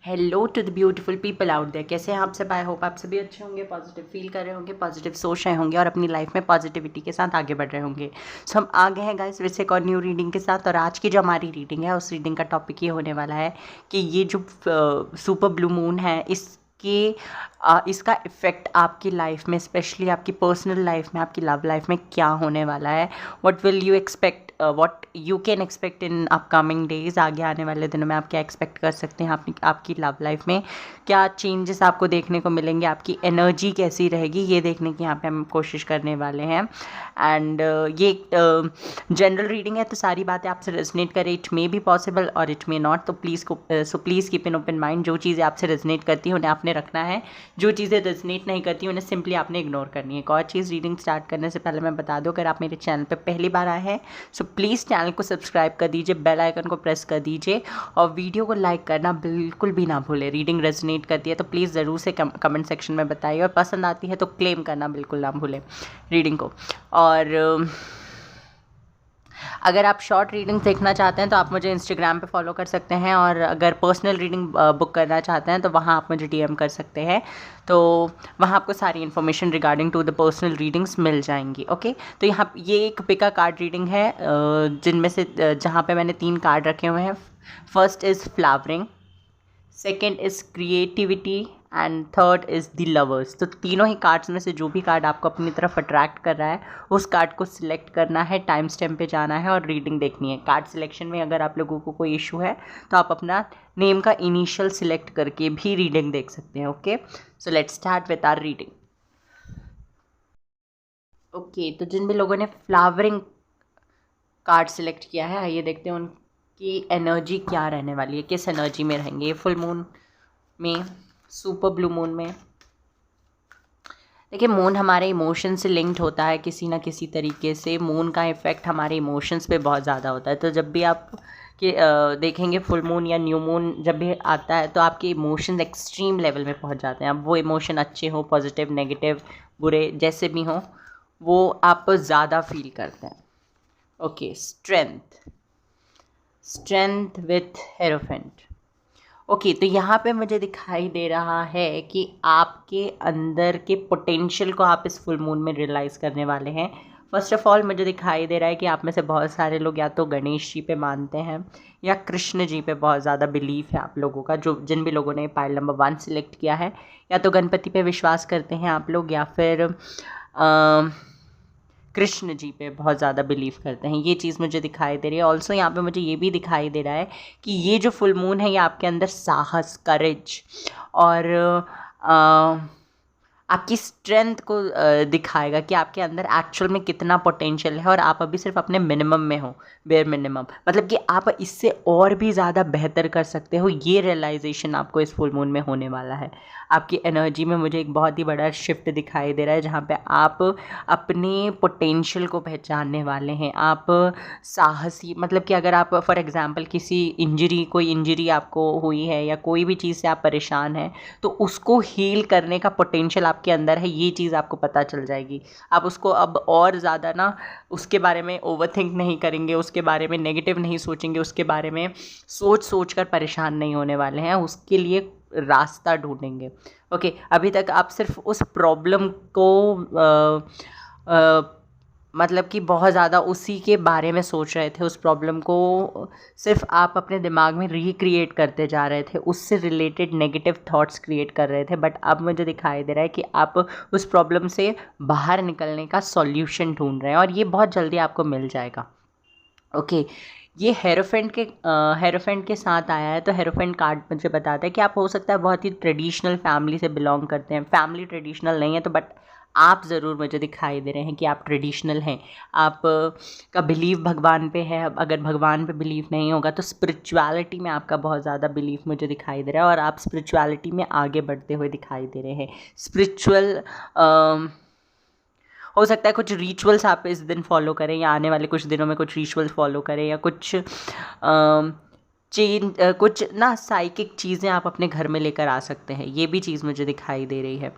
Hello to the beautiful people out there. कैसे हैं आप सब? आई होप आप सभी अच्छे होंगे, पॉजिटिव फील कर रहे होंगे, पॉजिटिव सोच रहे होंगे और अपनी लाइफ में पॉजिटिविटी के साथ आगे बढ़ रहे होंगे। सो हम आ गए हैं गाइस फिर से एक और न्यू रीडिंग के साथ। और आज की जो हमारी रीडिंग है उस रीडिंग का टॉपिक ये होने वाला है कि ये जो सुपर ब्लू मून है इसका इफ़ेक्ट आपकी लाइफ में, स्पेशली आपकी पर्सनल लाइफ में, आपकी लव लाइफ में क्या होने वाला है। What will you expect, what you can expect in upcoming days. आगे आने वाले दिनों में आप क्या एक्सपेक्ट कर सकते हैं आपकी लव लाइफ में, क्या चेंजेस आपको देखने को मिलेंगे, आपकी एनर्जी कैसी रहेगी, ये देखने की यहाँ पे हम कोशिश करने वाले हैं। एंड ये जनरल रीडिंग है तो सारी बातें आपसे रेजनेट करें, इट मे बी पॉसिबल और इट मे नॉट। तो please keep in open mind. जो चीज़ें आपसे रेजनेट करती हैं उन्हें आपने रखना है, जो चीज़ें रेजनेट नहीं करती उन्हें सिंपली आपने इग्नोर करनी है। एक और चीज़, रीडिंग स्टार्ट करने से पहले मैं बता दूं, अगर आप मेरे चैनल पर पहली बार आए हैं सो प्लीज़ चैनल को सब्सक्राइब कर दीजिए, बेल आइकन को प्रेस कर दीजिए और वीडियो को लाइक करना बिल्कुल भी ना भूलें। रीडिंग रेजनेट करती है तो प्लीज़ ज़रूर से कमेंट सेक्शन में बताइए, और पसंद आती है तो क्लेम करना बिल्कुल ना भूलें रीडिंग को। और अगर आप शॉर्ट रीडिंग देखना चाहते हैं तो आप मुझे इंस्टाग्राम पे फॉलो कर सकते हैं, और अगर पर्सनल रीडिंग बुक करना चाहते हैं तो वहाँ आप मुझे डीएम कर सकते हैं। तो वहाँ आपको सारी information regarding to the personal readings मिल जाएंगी। ओके, तो यहाँ ये एक पिका कार्ड रीडिंग है, जिनमें से जहाँ पे मैंने 3 कार्ड रखे हुए हैं। First is flowering, second is creativity and third is the lovers. तो तीनों ही कार्ड्स में से जो भी कार्ड आपको अपनी तरफ अट्रैक्ट कर रहा है उस कार्ड को सिलेक्ट करना है, टाइम स्टैम्प पे जाना है और रीडिंग देखनी है। कार्ड सिलेक्शन में अगर आप लोगों को कोई इशू है तो आप अपना नेम का इनिशियल सिलेक्ट करके भी रीडिंग देख सकते हैं। Okay, so let's start with our reading. Okay, तो जिन भी लोगों ने फ्लावरिंग कार्ड सिलेक्ट किया है, आइए देखते हैं उनकी एनर्जी क्या रहने वाली है, किस एनर्जी में रहेंगे फुल मून में, सुपर ब्लू मून में। देखिए, मून हमारे इमोशन से लिंक्ड होता है किसी ना किसी तरीके से। मून का इफ़ेक्ट हमारे इमोशंस पे बहुत ज़्यादा होता है। तो जब भी आप देखेंगे फुल मून या न्यू मून जब भी आता है तो आपके इमोशंस एक्सट्रीम लेवल में पहुंच जाते हैं। अब वो इमोशन अच्छे हो, पॉजिटिव, नेगेटिव, बुरे, जैसे भी हों, वो आप ज़्यादा फील करते हैं। Okay, strength with hierophant. Okay, तो यहाँ पे मुझे दिखाई दे रहा है कि आपके अंदर के पोटेंशियल को आप इस फुल मून में रियलाइज़ करने वाले हैं। फर्स्ट ऑफ ऑल मुझे दिखाई दे रहा है कि आप में से बहुत सारे लोग या तो गणेश जी पे मानते हैं या कृष्ण जी पे बहुत ज़्यादा बिलीफ है आप लोगों का। जो जिन भी लोगों ने पाइल नंबर 1 सिलेक्ट किया है, या तो गणपति पे विश्वास करते हैं आप लोग, या फिर कृष्ण जी पे बहुत ज़्यादा बिलीव करते हैं। ये चीज़ मुझे दिखाई दे रही है। ऑल्सो यहाँ पे मुझे ये भी दिखाई दे रहा है कि ये जो फुल मून है ये आपके अंदर साहस, करेज और आपकी स्ट्रेंथ को दिखाएगा कि आपके अंदर एक्चुअल में कितना पोटेंशियल है और आप अभी सिर्फ अपने मिनिमम में हो, बेयर मिनिमम। मतलब कि आप इससे और भी ज़्यादा बेहतर कर सकते हो। ये रियलाइजेशन आपको इस फुल मून में होने वाला है। आपकी एनर्जी में मुझे एक बहुत ही बड़ा शिफ्ट दिखाई दे रहा है, जहाँ पे आप अपने पोटेंशियल को पहचानने वाले हैं। आप साहसी, मतलब कि अगर आप फॉर एग्जांपल कोई इंजरी आपको हुई है या कोई भी चीज़ से आप परेशान हैं, तो उसको हील करने का पोटेंशियल आपके अंदर है, ये चीज़ आपको पता चल जाएगी। आप उसको अब और ज़्यादा ना उसके बारे में ओवरथिंक नहीं करेंगे, उसके बारे में नेगेटिव नहीं सोचेंगे, उसके बारे में सोच कर परेशान नहीं होने वाले हैं, उसके लिए रास्ता ढूंढेंगे। ओके, अभी तक आप सिर्फ उस प्रॉब्लम को मतलब कि बहुत ज़्यादा उसी के बारे में सोच रहे थे, उस प्रॉब्लम को सिर्फ आप अपने दिमाग में रिक्रिएट करते जा रहे थे, उससे रिलेटेड नेगेटिव थॉट्स क्रिएट कर रहे थे। बट अब मुझे दिखाई दे रहा है कि आप उस प्रॉब्लम से बाहर निकलने का सॉल्यूशन ढूंढ रहे हैं और ये बहुत जल्दी आपको मिल जाएगा। ओके, ये हेरोफेंट के साथ आया है। तो हेरोफेंट कार्ड मुझे बताता है कि आप हो सकता है बहुत ही ट्रेडिशनल फैमिली से बिलोंग करते हैं। फैमिली ट्रेडिशनल नहीं है तो बट आप ज़रूर मुझे दिखाई दे रहे हैं कि आप ट्रेडिशनल हैं। आप का बिलीव भगवान पे है। अगर भगवान पे बिलीव नहीं होगा तो स्पिरिचुअलिटी में आपका बहुत ज़्यादा बिलीव मुझे दिखाई दे रहा है और आप स्पिरिचुअलिटी में आगे बढ़ते हुए दिखाई दे रहे हैं। स्पिरिचुअल हो सकता है कुछ रिचुअल्स आप इस दिन फॉलो करें या आने वाले कुछ दिनों में कुछ रिचुअल्स फॉलो करें, या कुछ कुछ ना साइकिक चीज़ें आप अपने घर में लेकर आ सकते हैं। ये भी चीज़ मुझे दिखाई दे रही है।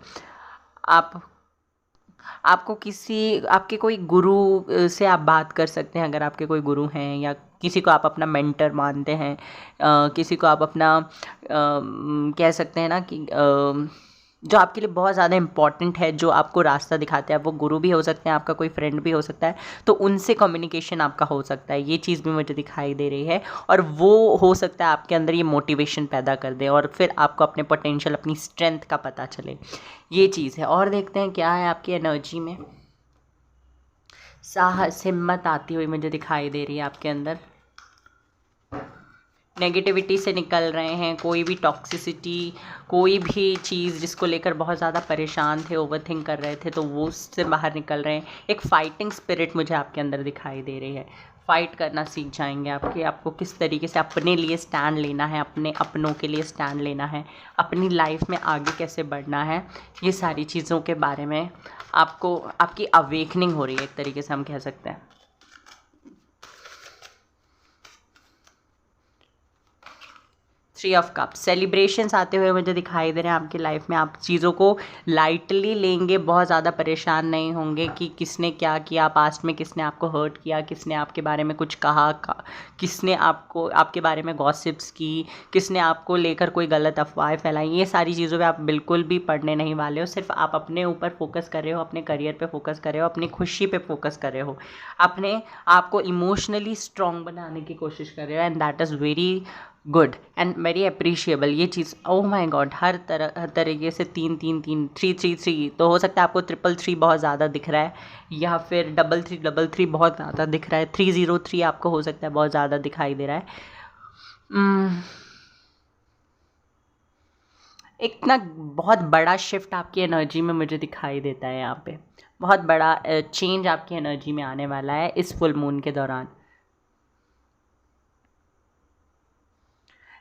आप आपको आपके कोई गुरु से आप बात कर सकते हैं, अगर आपके कोई गुरु हैं या किसी को आप अपना मेंटर मानते हैं, किसी को आप अपना कह सकते हैं ना कि जो आपके लिए बहुत ज़्यादा इम्पॉर्टेंट है, जो आपको रास्ता दिखाते हैं, वो गुरु भी हो सकते हैं, आपका कोई फ्रेंड भी हो सकता है, तो उनसे कम्युनिकेशन आपका हो सकता है। ये चीज़ भी मुझे दिखाई दे रही है और वो हो सकता है आपके अंदर ये मोटिवेशन पैदा कर दे और फिर आपको अपने पोटेंशियल, अपनी स्ट्रेंथ का पता चले। ये चीज़ है। और देखते हैं क्या है आपकी एनर्जी में। साहस, हिम्मत आती हुई मुझे दिखाई दे रही है आपके अंदर। नेगेटिविटी से निकल रहे हैं, कोई भी टॉक्सिसिटी, कोई भी चीज़ जिसको लेकर बहुत ज़्यादा परेशान थे, ओवरथिंक कर रहे थे, तो वो उससे बाहर निकल रहे हैं। एक फाइटिंग स्पिरिट मुझे आपके अंदर दिखाई दे रही है। फाइट करना सीख जाएंगे आपको किस तरीके से अपने लिए स्टैंड लेना है, अपने अपनों के लिए स्टैंड लेना है, अपनी लाइफ में आगे कैसे बढ़ना है, ये सारी चीज़ों के बारे में आपको आपकी अवेकनिंग हो रही है, एक तरीके से हम कह सकते हैं। थ्री ऑफ कप्स, सेलिब्रेशंस आते हुए मुझे दिखाई दे रहे हैं आपकी लाइफ में। आप चीज़ों को लाइटली लेंगे, बहुत ज़्यादा परेशान नहीं होंगे कि किसने क्या किया, पास्ट में किसने आपको हर्ट किया, किसने आपके बारे में कुछ कहा, किसने आपको आपके बारे में गॉसिप्स की, किसने आपको लेकर कोई गलत अफवाहें फैलाई। ये सारी चीज़ों पे आप बिल्कुल भी पढ़ने नहीं वाले हो। सिर्फ आप अपने ऊपर फोकस कर रहे हो, अपने करियर पे फोकस कर रहे हो, अपनी खुशी पे फोकस कर रहे हो, अपने आप को इमोशनली स्ट्रॉन्ग बनाने की कोशिश कर रहे हो, and that is very good and very appreciable. ये चीज़, ओह माय गॉड, हर तरीके से 3 3 3 3 3 3, तो हो सकता है आपको 3 बहुत ज़्यादा दिख रहा है, या फिर 3 बहुत ज़्यादा दिख रहा है, 303 आपको हो सकता है बहुत ज़्यादा दिखाई दे रहा है। एक ना बहुत बड़ा शिफ्ट आपकी एनर्जी में मुझे दिखाई देता है यहाँ पे। बहुत बड़ा चेंज आपकी एनर्जी में आने वाला है इस फुल मून के दौरान।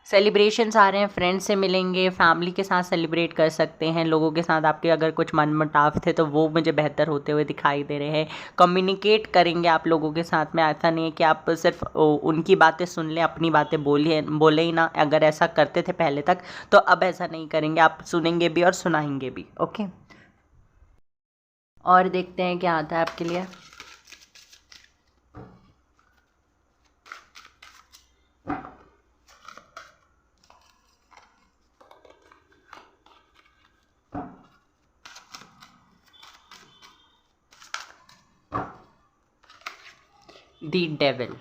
सेलिब्रेशंस आ रहे हैं, फ्रेंड्स से मिलेंगे, फैमिली के साथ सेलिब्रेट कर सकते हैं, लोगों के साथ आपके अगर कुछ मनमुटाव थे तो वो मुझे बेहतर होते हुए दिखाई दे रहे हैं। कम्युनिकेट करेंगे आप लोगों के साथ में, ऐसा नहीं है कि आप सिर्फ उनकी बातें सुन लें, अपनी बातें बोले ही ना। अगर ऐसा करते थे पहले तक, तो अब ऐसा नहीं करेंगे, आप सुनेंगे भी और सुनाएंगे भी। ओके, और देखते हैं क्या आता है आपके लिए। The devil,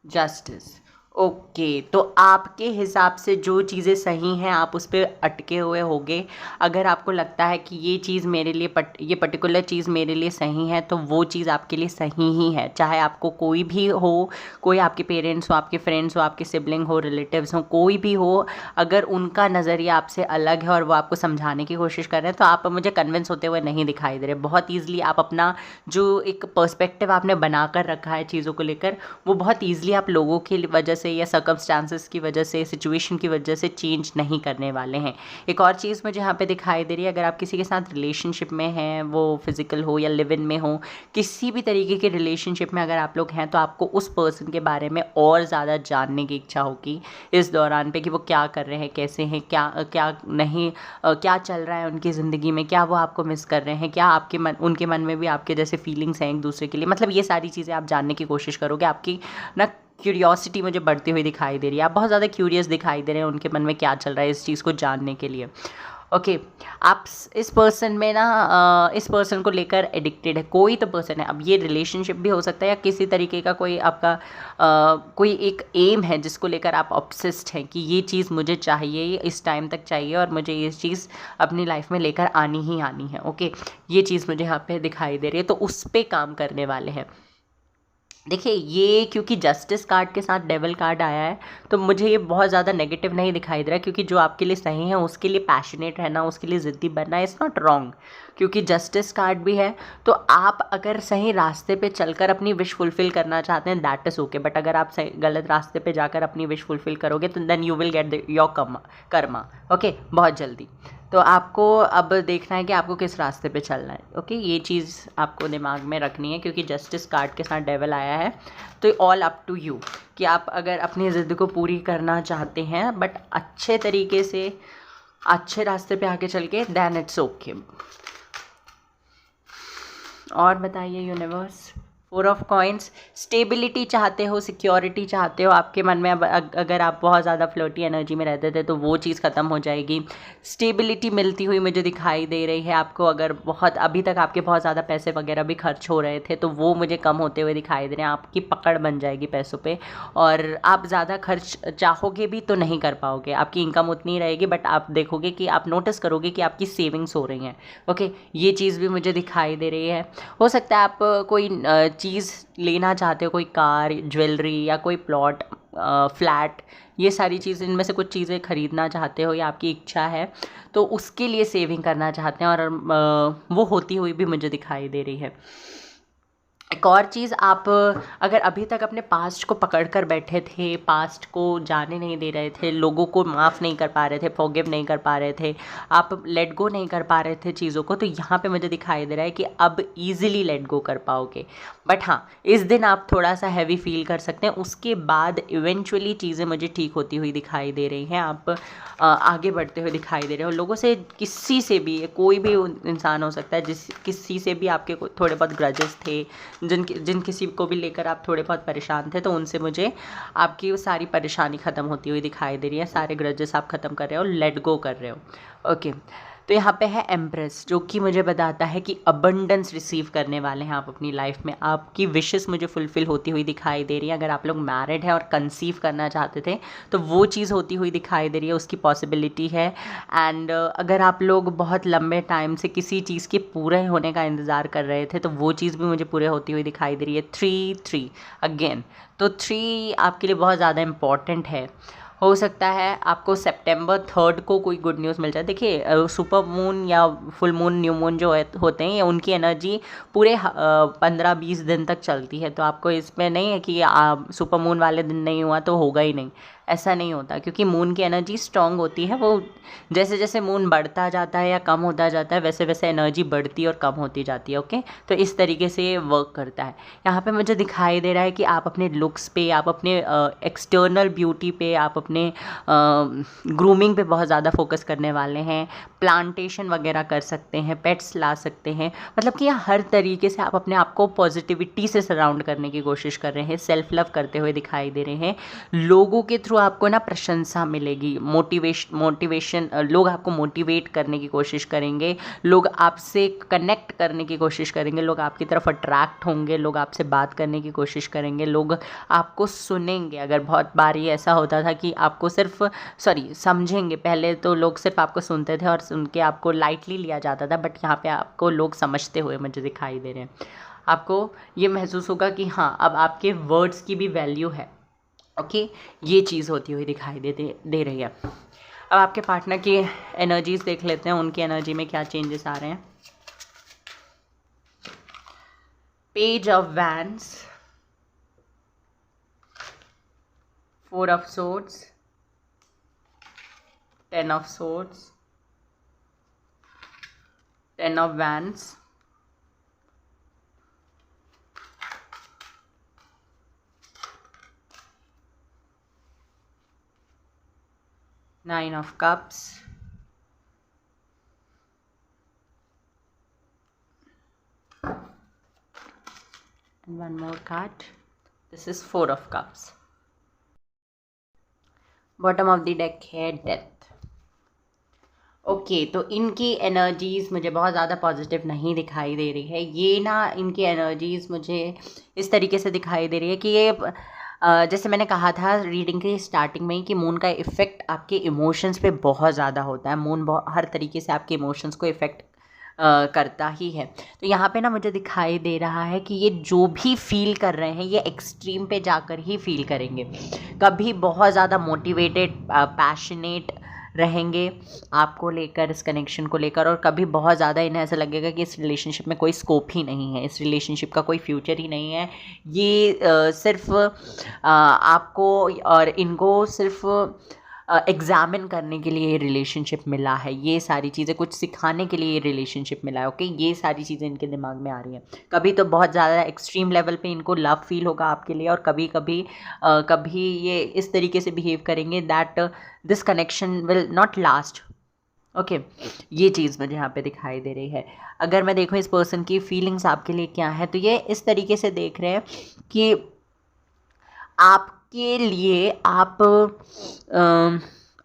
justice. ओके, तो आपके हिसाब से जो चीज़ें सही हैं आप उस पर अटके हुए होगे। अगर आपको लगता है कि ये चीज़ मेरे लिए ये पर्टिकुलर चीज़ मेरे लिए सही है, तो वो चीज़ आपके लिए सही ही है, चाहे आपको कोई भी हो, कोई आपके पेरेंट्स हो, आपके फ्रेंड्स हो, आपके सिबलिंग हो, रिलेटिव्स हो, कोई भी हो। अगर उनका नज़रिया आपसे अलग है और वो आपको समझाने की कोशिश कर रहे हैं, तो आप मुझे कन्विंस होते हुए नहीं दिखाई दे रहे। बहुत ईजिली आप अपना जो एक पर्सपेक्टिव आपने बना कर रखा है चीज़ों को लेकर, वो बहुत ईजिली आप लोगों की वजह से या सर्कमस्टांसेस की वजह से, सिचुएशन की वजह से चेंज नहीं करने वाले हैं। एक और चीज़ मुझे यहाँ पे दिखाई दे रही है, अगर आप किसी के साथ रिलेशनशिप में हैं, वो फिजिकल हो या लिव इन में हो, किसी भी तरीके के रिलेशनशिप में अगर आप लोग हैं, तो आपको उस पर्सन के बारे में और ज़्यादा जानने की इच्छा होगी इस दौरान पे, कि वो क्या कर रहे हैं, कैसे हैं, क्या क्या नहीं, क्या चल रहा है उनकी ज़िंदगी में, क्या वो आपको मिस कर रहे हैं, क्या आपके उनके मन में भी आपके जैसे फीलिंग्स हैं एक दूसरे के लिए। मतलब ये सारी चीज़ें आप जानने की कोशिश करोगे। आपकी ना क्यूरियोसिटी मुझे बढ़ती हुई दिखाई दे रही है, आप बहुत ज़्यादा क्यूरियस दिखाई दे रहे हैं उनके मन में क्या चल रहा है इस चीज़ को जानने के लिए। ओके, आप इस पर्सन में ना इस पर्सन को लेकर एडिक्टेड है, कोई तो पर्सन है। अब ये रिलेशनशिप भी हो सकता है या किसी तरीके का कोई आपका कोई एक एम है जिसको लेकर आप ऑब्सेस्ड हैं कि ये चीज़ मुझे चाहिए, ये इस टाइम तक चाहिए और मुझे ये चीज़ अपनी लाइफ में लेकर आनी ही आनी है। ओके, ये चीज़ मुझे यहाँ पे दिखाई दे रही है, तो उस पर काम करने वाले हैं। देखिए, ये क्योंकि जस्टिस कार्ड के साथ डेविल कार्ड आया है, तो मुझे ये बहुत ज़्यादा नेगेटिव नहीं दिखाई दे रहा है, क्योंकि जो आपके लिए सही है उसके लिए पैशनेट रहना, उसके लिए ज़िद्दी बनना इज़ नॉट रॉन्ग। क्योंकि जस्टिस कार्ड भी है, तो आप अगर सही रास्ते पे चलकर अपनी विश फुलफ़िल करना चाहते हैं, दैट इज़ ओके। बट अगर आप सही गलत रास्ते पे जाकर अपनी विश फुलफ़िल करोगे, तो then you will get your karma. Okay, बहुत जल्दी। तो आपको अब देखना है कि आपको किस रास्ते पे चलना है। ओके, ये चीज़ आपको दिमाग में रखनी है, क्योंकि जस्टिस कार्ड के साथ डेविल आया है, तो ऑल अप टू यू कि आप अगर अपनी ज़िद को पूरी करना चाहते हैं, बट अच्छे तरीके से अच्छे रास्ते पे आगे चल के देन इट्स ओके। और बताइए यूनिवर्स। 4 ऑफ कॉइन्स, स्टेबिलिटी चाहते हो, सिक्योरिटी चाहते हो आपके मन में। अब अगर आप बहुत ज़्यादा फ्लर्टी एनर्जी में रहते थे तो वो चीज़ ख़त्म हो जाएगी। स्टेबिलिटी मिलती हुई मुझे दिखाई दे रही है आपको। अगर बहुत अभी तक आपके बहुत ज़्यादा पैसे वगैरह भी खर्च हो रहे थे तो वो मुझे कम होते हुए दिखाई दे रहे हैं। आपकी पकड़ बन जाएगी पैसों पे, और आप ज़्यादा खर्च चाहोगे भी तो नहीं कर पाओगे। आपकी इनकम उतनी रहेगी बट आप देखोगे कि आप नोटिस करोगे कि आपकी सेविंग्स हो रही हैं। ओके, ये चीज़ भी मुझे दिखाई दे रही है। हो सकता है आप कोई चीज़ लेना चाहते हो, कोई कार, ज्वेलरी या कोई प्लॉट, फ्लैट, ये सारी चीज़, इनमें से कुछ चीज़ें खरीदना चाहते हो या आपकी इच्छा है तो उसके लिए सेविंग करना चाहते हैं, और वो होती हुई भी मुझे दिखाई दे रही है। एक और चीज़, आप अगर अभी तक अपने पास्ट को पकड़ कर बैठे थे, पास्ट को जाने नहीं दे रहे थे, लोगों को माफ़ नहीं कर पा रहे थे, फॉरगिव नहीं कर पा रहे थे, आप लेट गो नहीं कर पा रहे थे चीज़ों को, तो यहाँ पे मुझे दिखाई दे रहा है कि अब ईजिली लेट गो कर पाओगे। बट हाँ, इस दिन आप थोड़ा सा हैवी फील कर सकते हैं। उसके बाद इवेंचुअली चीज़ें मुझे ठीक होती हुई दिखाई दे रही हैं। आप आगे बढ़ते हुए दिखाई दे रहे हो। लोगों से, किसी से भी, कोई भी इंसान हो सकता है किसी से भी आपके थोड़े बहुत ग्रजेस थे, जिन किसी को भी लेकर आप थोड़े बहुत परेशान थे, तो उनसे मुझे आपकी वो सारी परेशानी ख़त्म होती हुई दिखाई दे रही है। सारे ग्रजेस आप ख़त्म कर रहे हो, लेट गो कर रहे हो। ओके, तो यहाँ पे है एम्प्रेस, जो कि मुझे बताता है कि अबंडेंस रिसीव करने वाले हैं आप अपनी लाइफ में। आपकी विशेस मुझे फुलफ़िल होती हुई दिखाई दे रही है। अगर आप लोग मैरिड हैं और कंसीव करना चाहते थे तो वो चीज़ होती हुई दिखाई दे रही है, उसकी पॉसिबिलिटी है। एंड अगर आप लोग बहुत लंबे टाइम से किसी चीज़ के पूरे होने का इंतज़ार कर रहे थे तो वो चीज़ भी मुझे पूरे होती हुई दिखाई दे रही है। 3 अगेन, तो 3 आपके लिए बहुत ज़्यादा इम्पॉर्टेंट है। हो सकता है आपको सितंबर 3 को कोई गुड न्यूज़ मिल जाए। देखिए, सुपर मून या फुल मून, न्यू मून जो होते हैं, ये उनकी एनर्जी पूरे 15-20 दिन तक चलती है। तो आपको इसमें नहीं है कि सुपर मून वाले दिन नहीं हुआ तो होगा ही नहीं, ऐसा नहीं होता। क्योंकि मून की एनर्जी स्ट्रांग होती है। वो जैसे जैसे मून बढ़ता जाता है या कम होता जाता है वैसे वैसे एनर्जी बढ़ती और कम होती जाती है। ओके, तो इस तरीके से ये वर्क करता है। यहाँ पे मुझे दिखाई दे रहा है कि आप अपने लुक्स पे, आप अपने एक्सटर्नल ब्यूटी पे, आप अपने ग्रूमिंग पे बहुत ज़्यादा फोकस करने वाले हैं। प्लांटेशन वगैरह कर सकते हैं, पेट्स ला सकते हैं। मतलब कि हर तरीके से आप अपने आप को पॉजिटिविटी से सराउंड करने की कोशिश कर रहे हैं, सेल्फ लव करते हुए दिखाई दे रहे हैं। लोगों के थ्रू आपको ना प्रशंसा मिलेगी, मोटिवेशन, लोग आपको मोटिवेट करने की कोशिश करेंगे, लोग आपसे कनेक्ट करने की कोशिश करेंगे, लोग आपकी तरफ अट्रैक्ट होंगे, लोग आपसे बात करने की कोशिश करेंगे, लोग आपको सुनेंगे। अगर बहुत बार ये ऐसा होता था कि आपको सिर्फ समझेंगे, पहले तो लोग सिर्फ आपको सुनते थे और सुन के आपको लाइटली लिया जाता था, बट यहाँ पे आपको लोग समझते हुए मुझे दिखाई दे रहे हैं। आपको ये महसूस होगा कि हाँ, अब आपके वर्ड्स की भी वैल्यू है। ओके, ये चीज़ होती हुई दिखाई दे रही है। अब आपके पार्टनर की एनर्जीज देख लेते हैं, उनकी एनर्जी में क्या चेंजेस आ रहे हैं। Page of wands, 4 of swords, 10 of swords, 10 of wands, 9 of cups, and one more card. This is 4 of cups. Bottom of the deck है डेथ। ओके, तो इनकी एनर्जीज़ मुझे बहुत ज़्यादा पॉजिटिव नहीं दिखाई दे रही है। ये ना, इनकी एनर्जीज़ मुझे इस तरीके से दिखाई दे रही है कि ये जैसे मैंने कहा था रीडिंग के स्टार्टिंग में ही कि मून का इफ़ेक्ट आपके इमोशंस पे बहुत ज़्यादा होता है। मून हर तरीके से आपके इमोशंस को इफ़ेक्ट करता ही है। तो यहाँ पे ना मुझे दिखाई दे रहा है कि ये जो भी फील कर रहे हैं ये एक्सट्रीम पे जाकर ही फील करेंगे। कभी बहुत ज़्यादा मोटिवेटेड, पैशनेट रहेंगे आपको लेकर, इस कनेक्शन को लेकर, और कभी बहुत ज़्यादा इन्हें ऐसा लगेगा कि इस रिलेशनशिप में कोई स्कोप ही नहीं है, इस रिलेशनशिप का कोई फ्यूचर ही नहीं है। ये सिर्फ आपको और इनको सिर्फ एग्ज़ामिन करने के लिए ये रिलेशनशिप मिला है। ये सारी चीज़ें कुछ सिखाने के लिए ये रिलेशनशिप मिला है। ओके, ये सारी चीज़ें इनके दिमाग में आ रही हैं। कभी तो बहुत ज़्यादा एक्सट्रीम लेवल पे इनको लव फील होगा आपके लिए, और कभी कभी ये इस तरीके से बिहेव करेंगे that this connection will not last okay, ये चीज़ मुझे यहाँ पे दिखाई दे रही है। अगर मैं देखूँ इस पर्सन की फीलिंग्स आपके लिए क्या है, तो ये इस तरीके से देख रहे हैं कि आपके लिए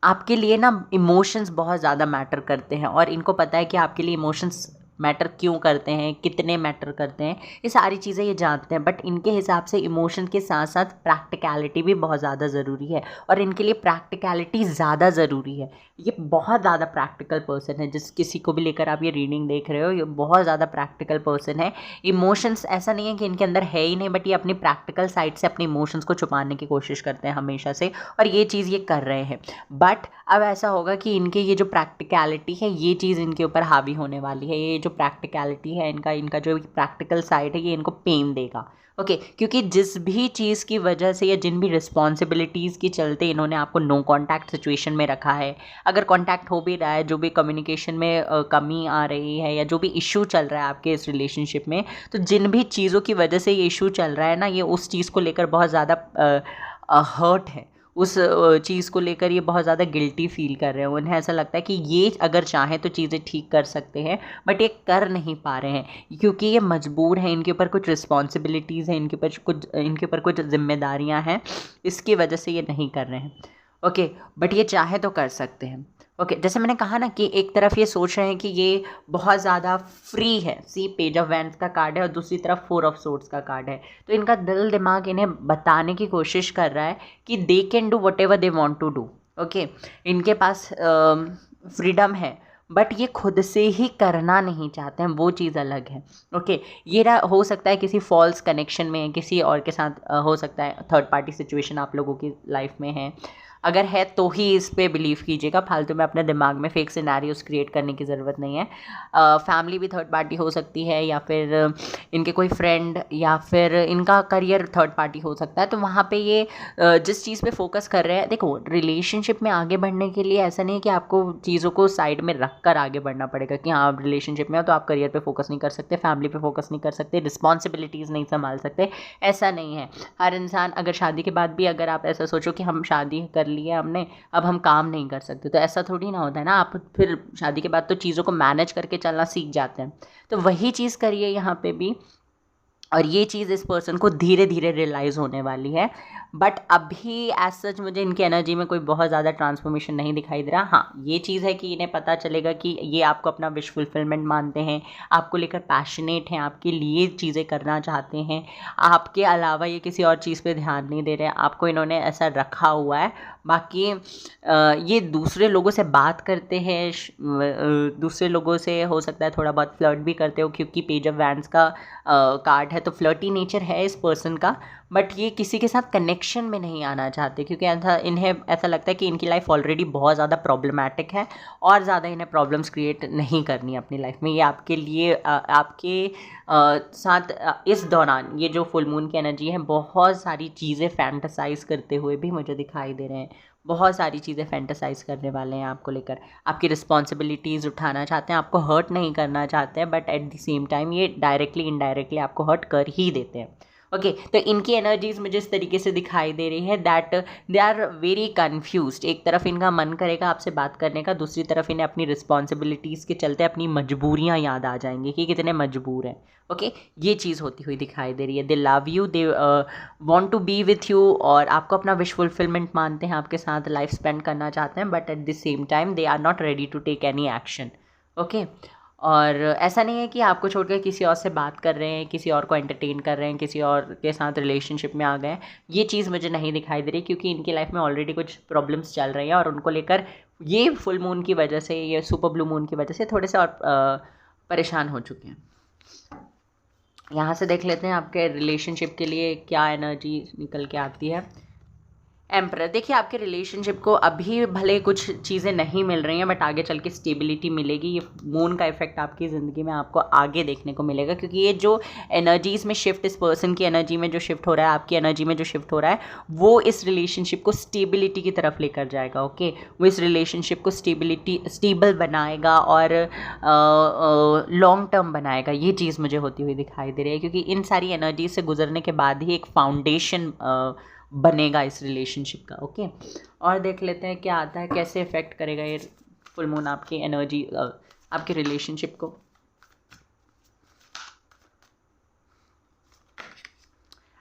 आपके लिए ना इमोशंस बहुत ज़्यादा मैटर करते हैं, और इनको पता है कि आपके लिए इमोशंस मैटर क्यों करते हैं, कितने मैटर करते हैं, ये सारी चीज़ें ये जानते हैं। बट इनके हिसाब से इमोशन के साथ साथ प्रैक्टिकलिटी भी बहुत ज़्यादा ज़रूरी है, और इनके लिए प्रैक्टिकलिटी ज़्यादा ज़रूरी है। ये बहुत ज़्यादा प्रैक्टिकल पर्सन है, जिस किसी को भी लेकर आप ये रीडिंग देख रहे हो, ये बहुत ज़्यादा प्रैक्टिकल पर्सन है। इमोशंस ऐसा नहीं है कि इनके अंदर है ही नहीं, बट ये अपनी प्रैक्टिकल साइड से अपने इमोशंस को छुपाने की कोशिश करते हैं हमेशा से, और ये चीज़ ये कर रहे हैं। बट अब ऐसा होगा कि इनके ये जो प्रैक्टिकलिटी है, ये चीज़ इनके ऊपर हावी होने वाली है। ये जो प्रैक्टिकलिटी है इनका जो प्रैक्टिकल साइड है, ये इनको पेन देगा। ओके, क्योंकि जिस भी चीज़ की वजह से या जिन भी रिस्पॉन्सिबिलिटीज़ के चलते इन्होंने आपको नो कॉन्टैक्ट सिचुएशन में रखा है, अगर कॉन्टैक्ट हो भी रहा है, जो भी कम्युनिकेशन में कमी आ रही है, या जो भी इशू चल रहा है आपके इस रिलेशनशिप में, तो जिन भी चीज़ों की वजह से ये इशू चल रहा है ना, ये उस चीज़ को लेकर बहुत ज़्यादा हर्ट है। उस चीज़ को लेकर ये बहुत ज़्यादा गिल्टी फील कर रहे हैं। उन्हें ऐसा लगता है कि ये अगर चाहें तो चीज़ें ठीक कर सकते हैं, बट ये कर नहीं पा रहे हैं क्योंकि ये मजबूर हैं। इनके ऊपर कुछ रिस्पॉन्सिबिलिटीज़ हैं, इनके ऊपर कुछ जिम्मेदारियां हैं, इसकी वजह से ये नहीं कर रहे हैं। ओके, बट ये चाहे तो कर सकते हैं। ओके, जैसे मैंने कहा ना कि एक तरफ ये सोच रहे हैं कि ये बहुत ज़्यादा फ्री है, सी पेज ऑफ वैंड्स का कार्ड है, और दूसरी तरफ फोर ऑफ सोर्ड्स का कार्ड है। तो इनका दिल दिमाग इन्हें बताने की कोशिश कर रहा है कि they can do whatever they want to do. Okay, इनके पास फ्रीडम है, बट ये खुद से ही करना नहीं चाहते हैं, वो चीज़ अलग है। ओके, ये हो सकता है किसी फॉल्स कनेक्शन में किसी और के साथ हो सकता है, थर्ड पार्टी सिचुएशन आप लोगों की लाइफ में है। अगर है तो ही इस पे बिलीव कीजिएगा, फालतू में अपने दिमाग में फेक सिनेरियोस क्रिएट करने की ज़रूरत नहीं है। फैमिली भी थर्ड पार्टी हो सकती है, या फिर इनके कोई फ्रेंड, या फिर इनका करियर थर्ड पार्टी हो सकता है। तो वहाँ पे ये जिस चीज़ पे फोकस कर रहे हैं, देखो रिलेशनशिप में आगे बढ़ने के लिए ऐसा नहीं है कि आपको चीज़ों को साइड में रख कर आगे बढ़ना पड़ेगा कि हाँ आप रिलेशनशिप में हो तो आप करियर पे फोकस नहीं कर सकते, फैमिली पे फोकस नहीं कर सकते, रिस्पॉन्सिबिलिटीज़ नहीं संभाल सकते, ऐसा नहीं है। हर इंसान अगर शादी के बाद भी अगर आप ऐसा सोचो कि हम शादी कर लिए हमने, अब हम काम नहीं कर सकते, तो ऐसा थोड़ी ना होता है ना। आप फिर शादी के बाद तो चीज़ों को मैनेज करके चलना सीख जाते हैं। तो वही चीज़ करिए यहाँ पे भी, और ये चीज़ इस पर्सन को धीरे धीरे रियलाइज़ होने वाली है। बट अभी एज सच मुझे इनकी एनर्जी में कोई बहुत ज़्यादा ट्रांसफॉर्मेशन नहीं दिखाई दे रहा। हाँ, ये चीज़ है कि इन्हें पता चलेगा कि ये आपको अपना विश फुलफिलमेंट मानते हैं, आपको लेकर पैशनेट हैं, आपके लिए चीज़ें करना चाहते हैं, आपके अलावा ये किसी और चीज़ पे ध्यान नहीं दे रहे हैं, आपको इन्होंने ऐसा रखा हुआ है। बाकी ये दूसरे लोगों से बात करते हैं, दूसरे लोगों से हो सकता है थोड़ा बहुत फ्लर्ट भी करते हो, क्योंकि पेज ऑफ वैंड्स का कार्ड है, तो फ्लर्टी नेचर है इस पर्सन का। बट ये किसी के साथ कनेक्शन में नहीं आना चाहते, क्योंकि इन्हें ऐसा लगता है कि इनकी लाइफ ऑलरेडी बहुत ज़्यादा प्रॉब्लमैटिक है, और ज़्यादा इन्हें प्रॉब्लम्स क्रिएट नहीं करनी अपनी लाइफ में। ये आपके लिए आपके साथ इस दौरान ये जो फुल मून की एनर्जी है, बहुत सारी चीज़ें फैंटासाइज करते हुए भी मुझे दिखाई दे रहे हैं। बहुत सारी चीज़ें फैंटासाइज करने वाले हैं आपको लेकर, आपकी रिस्पॉन्सिबिलिटीज़ उठाना चाहते हैं, आपको हर्ट नहीं करना चाहते हैं, but at the same time ये डायरेक्टली इनडायरेक्टली आपको हर्ट कर ही देते हैं। ओके, तो इनकी एनर्जीज मुझे इस तरीके से दिखाई दे रही है that they are very confused. एक तरफ इनका मन करेगा आपसे बात करने का, दूसरी तरफ इन्हें अपनी रिस्पॉन्सिबिलिटीज़ के चलते अपनी मजबूरियाँ याद आ जाएंगी कि कितने मजबूर हैं। ओके, ये चीज़ होती हुई दिखाई दे रही है। They love you, they want to be with you, और आपको अपना विश फुलफिलमेंट मानते हैं, आपके साथ लाइफ स्पेंड करना चाहते हैं, but at the same time they are not ready to take any action. Okay, और ऐसा नहीं है कि आपको छोड़कर किसी और से बात कर रहे हैं, किसी और को एंटरटेन कर रहे हैं, किसी और के साथ रिलेशनशिप में आ गए हैं, ये चीज़ मुझे नहीं दिखाई दे रही, क्योंकि इनकी लाइफ में ऑलरेडी कुछ प्रॉब्लम्स चल रही हैं, और उनको लेकर ये फुल मून की वजह से, ये सुपर ब्लू मून की वजह से थोड़े से और परेशान हो चुके हैं। यहाँ से देख लेते हैं आपके रिलेशनशिप के लिए क्या एनर्जी निकल के आती है। एम्परर, देखिए आपके रिलेशनशिप को अभी भले कुछ चीज़ें नहीं मिल रही हैं, बट आगे चल के स्टेबिलिटी मिलेगी। ये मून का इफेक्ट आपकी ज़िंदगी में आपको आगे देखने को मिलेगा, क्योंकि ये जो एनर्जीज़ में शिफ्ट, इस पर्सन की एनर्जी में जो शिफ्ट हो रहा है, आपकी एनर्जी में जो शिफ्ट हो रहा है, वो इस रिलेशनशिप को स्टेबिलिटी की तरफ लेकर जाएगा। ओके, वो इस रिलेशनशिप को स्टेबल बनाएगा और लॉन्ग टर्म बनाएगा। ये चीज़ मुझे होती हुई दिखाई दे रही है, क्योंकि इन सारी एनर्जी से गुजरने के बाद ही एक फाउंडेशन बनेगा इस रिलेशनशिप का। ओके, और देख लेते हैं क्या आता है, कैसे इफेक्ट करेगा ये फुल मून आपकी एनर्जी, आपके रिलेशनशिप को।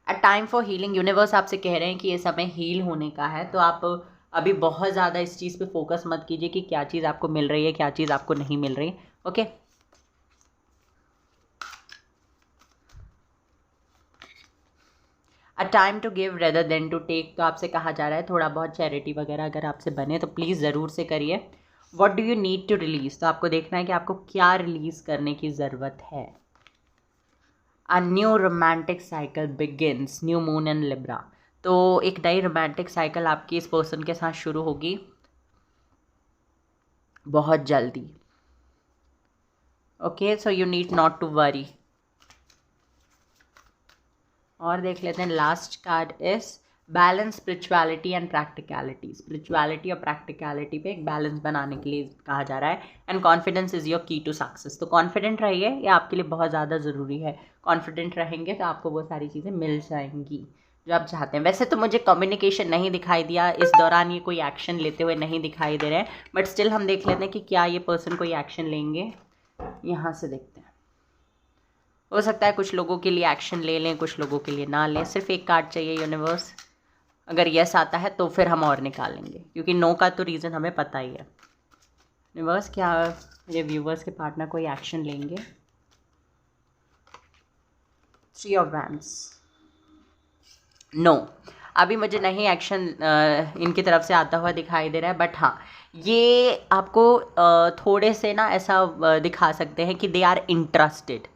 A time for healing, universe आपसे कह रहे हैं कि ये समय हील होने का है, तो आप अभी बहुत ज़्यादा इस चीज़ पे फोकस मत कीजिए कि क्या चीज़ आपको मिल रही है, क्या चीज़ आपको नहीं मिल रही। Okay, a time to give rather than to take, तो आपसे कहा जा रहा है थोड़ा बहुत चैरिटी वगैरह अगर आपसे बने तो प्लीज़ ज़रूर से करिए। What do you need to release, तो आपको देखना है कि आपको क्या रिलीज़ करने की ज़रूरत है। A new romantic cycle begins, new moon and Libra, तो एक नई रोमांटिक साइकिल आपकी इस पर्सन के साथ शुरू होगी बहुत जल्दी। Okay, so you need not to worry. और देख लेते हैं last card is balance spirituality and practicality. Spirituality और प्रैक्टिकलिटी पे एक बैलेंस बनाने के लिए कहा जा रहा है। And confidence is your key to success, तो कॉन्फिडेंट रहिए, ये आपके लिए बहुत ज़्यादा ज़रूरी है। कॉन्फिडेंट रहेंगे तो आपको वो सारी चीज़ें मिल जाएंगी जो आप चाहते हैं। वैसे तो मुझे कम्युनिकेशन नहीं दिखाई दिया इस दौरान, ये कोई एक्शन लेते हुए नहीं दिखाई दे रहे हैं, बट स्टिल हम देख लेते हैं कि क्या ये पर्सन कोई एक्शन लेंगे। यहाँ से देखते हैं, हो सकता है कुछ लोगों के लिए एक्शन ले लें, कुछ लोगों के लिए ना लें। सिर्फ एक कार्ड चाहिए यूनिवर्स, अगर यस आता है तो फिर हम और निकालेंगे, क्योंकि नो का तो रीज़न हमें पता ही है। यूनिवर्स, क्या मेरे व्यूवर्स के पार्टनर कोई एक्शन लेंगे? 3 ऑफ वैंड्स, नो, अभी मुझे नहीं एक्शन इनकी तरफ से आता हुआ दिखाई दे रहा है, बट हाँ ये आपको थोड़े से ना ऐसा दिखा सकते हैं कि दे आर इंटरेस्टेड।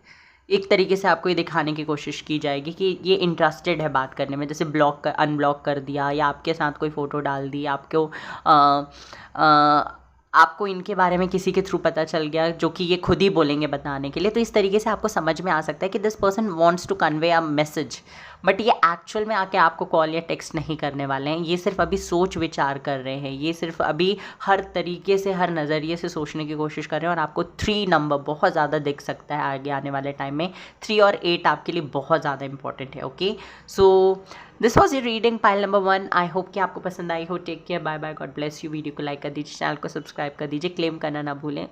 एक तरीके से आपको ये दिखाने की कोशिश की जाएगी कि ये इंटरेस्टेड है बात करने में, जैसे ब्लॉक कर, अनब्लॉक कर दिया, या आपके साथ कोई फ़ोटो डाल दी, आपको इनके बारे में किसी के थ्रू पता चल गया जो कि ये खुद ही बोलेंगे बताने के लिए, तो इस तरीके से आपको समझ में आ सकता है कि this person wants to convey a message, but ये एक्चुअल में आके आपको कॉल या टेक्स्ट नहीं करने वाले हैं। ये सिर्फ अभी सोच विचार कर रहे हैं, ये सिर्फ अभी हर तरीके से, हर नज़रिए से सोचने की कोशिश कर रहे हैं। और आपको 3 नंबर बहुत ज़्यादा दिख सकता है आगे आने वाले टाइम में। 3 और 8 आपके लिए बहुत ज़्यादा इंपॉर्टेंट है। Okay, so this was your reading pile number 1। I hope कि आपको पसंद आई हो। Take care, bye bye, God bless you. Video को लाइक कर दीजिए, चैनल को सब्सक्राइब कर दीजिए, क्लेम करना ना भूलें।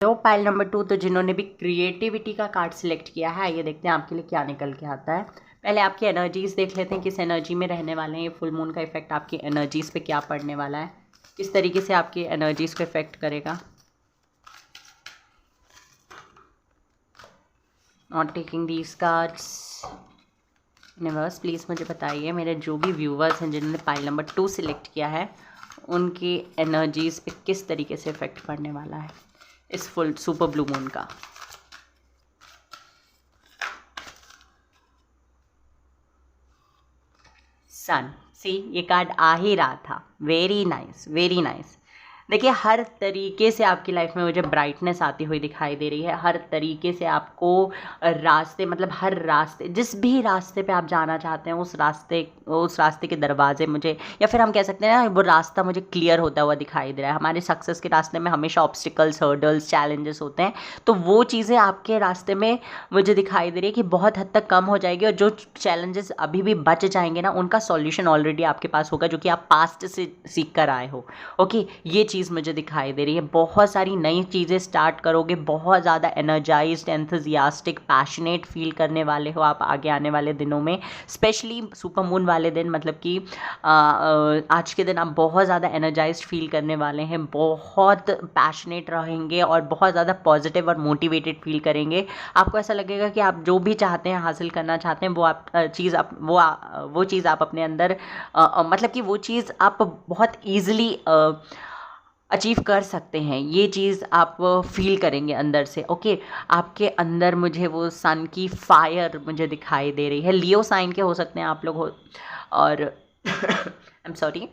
तो पाइल नंबर 2, तो जिन्होंने भी क्रिएटिविटी का कार्ड सिलेक्ट किया है, ये देखते हैं आपके लिए क्या निकल के आता है। पहले आपकी एनर्जीज देख लेते हैं, किस एनर्जी में रहने वाले हैं। ये फुल मून का इफेक्ट आपकी एनर्जीज पे क्या पड़ने वाला है, किस तरीके से आपकी एनर्जीज को इफेक्ट करेगा। Not taking these cards. Universe please मुझे बताइए, मेरे जो भी व्यूवर्स हैं जिन्होंने पाइल नंबर 2 सिलेक्ट किया है, उनकी एनर्जीज पे किस तरीके से इफेक्ट पड़ने वाला है इस फुल सुपर ब्लू मून का। सन, सी ये कार्ड आ ही रहा था। Very nice, very nice. देखिए हर तरीके से आपकी लाइफ में मुझे ब्राइटनेस आती हुई दिखाई दे रही है। हर तरीके से आपको रास्ते, मतलब हर रास्ते, जिस भी रास्ते पे आप जाना चाहते हैं उस रास्ते के दरवाजे मुझे, या फिर हम कह सकते हैं ना, वो रास्ता मुझे क्लियर होता हुआ दिखाई दे रहा है। हमारे सक्सेस के रास्ते में हमेशा ऑब्स्टिकल्स, हर्डल्स, चैलेंजेस होते हैं, तो वो चीज़ें आपके रास्ते में मुझे दिखाई दे रही है कि बहुत हद तक कम हो जाएगी। और जो चैलेंजेस अभी भी बच जाएंगे ना, उनका सॉल्यूशन ऑलरेडी आपके पास होगा, जो कि आप पास्ट से सीख कर आए हो। ओके, ये चीज़ मुझे दिखाई दे रही है। बहुत सारी नई चीज़ें स्टार्ट करोगे, बहुत ज़्यादा एनर्जाइज्ड, एंथुजियास्टिक, पैशनेट फील करने वाले हो आप आगे आने वाले दिनों में। स्पेशली सुपर मून वाले दिन, मतलब कि आज के दिन आप बहुत ज़्यादा एनर्जाइज्ड फील करने वाले हैं, बहुत पैशनेट रहेंगे और बहुत ज़्यादा पॉजिटिव और मोटिवेटेड फील करेंगे। आपको ऐसा लगेगा कि आप जो भी चाहते हैं, हासिल करना चाहते हैं, वो आप वो चीज़ आप अपने अंदर मतलब कि वो चीज़ आप बहुत ईजिली अचीव कर सकते हैं। ये चीज़ आप फील करेंगे अंदर से। ओके, आपके अंदर मुझे वो सन की फायर मुझे दिखाई दे रही है। लियो साइन के हो सकते हैं आप लोग हो, और आई एम सॉरी।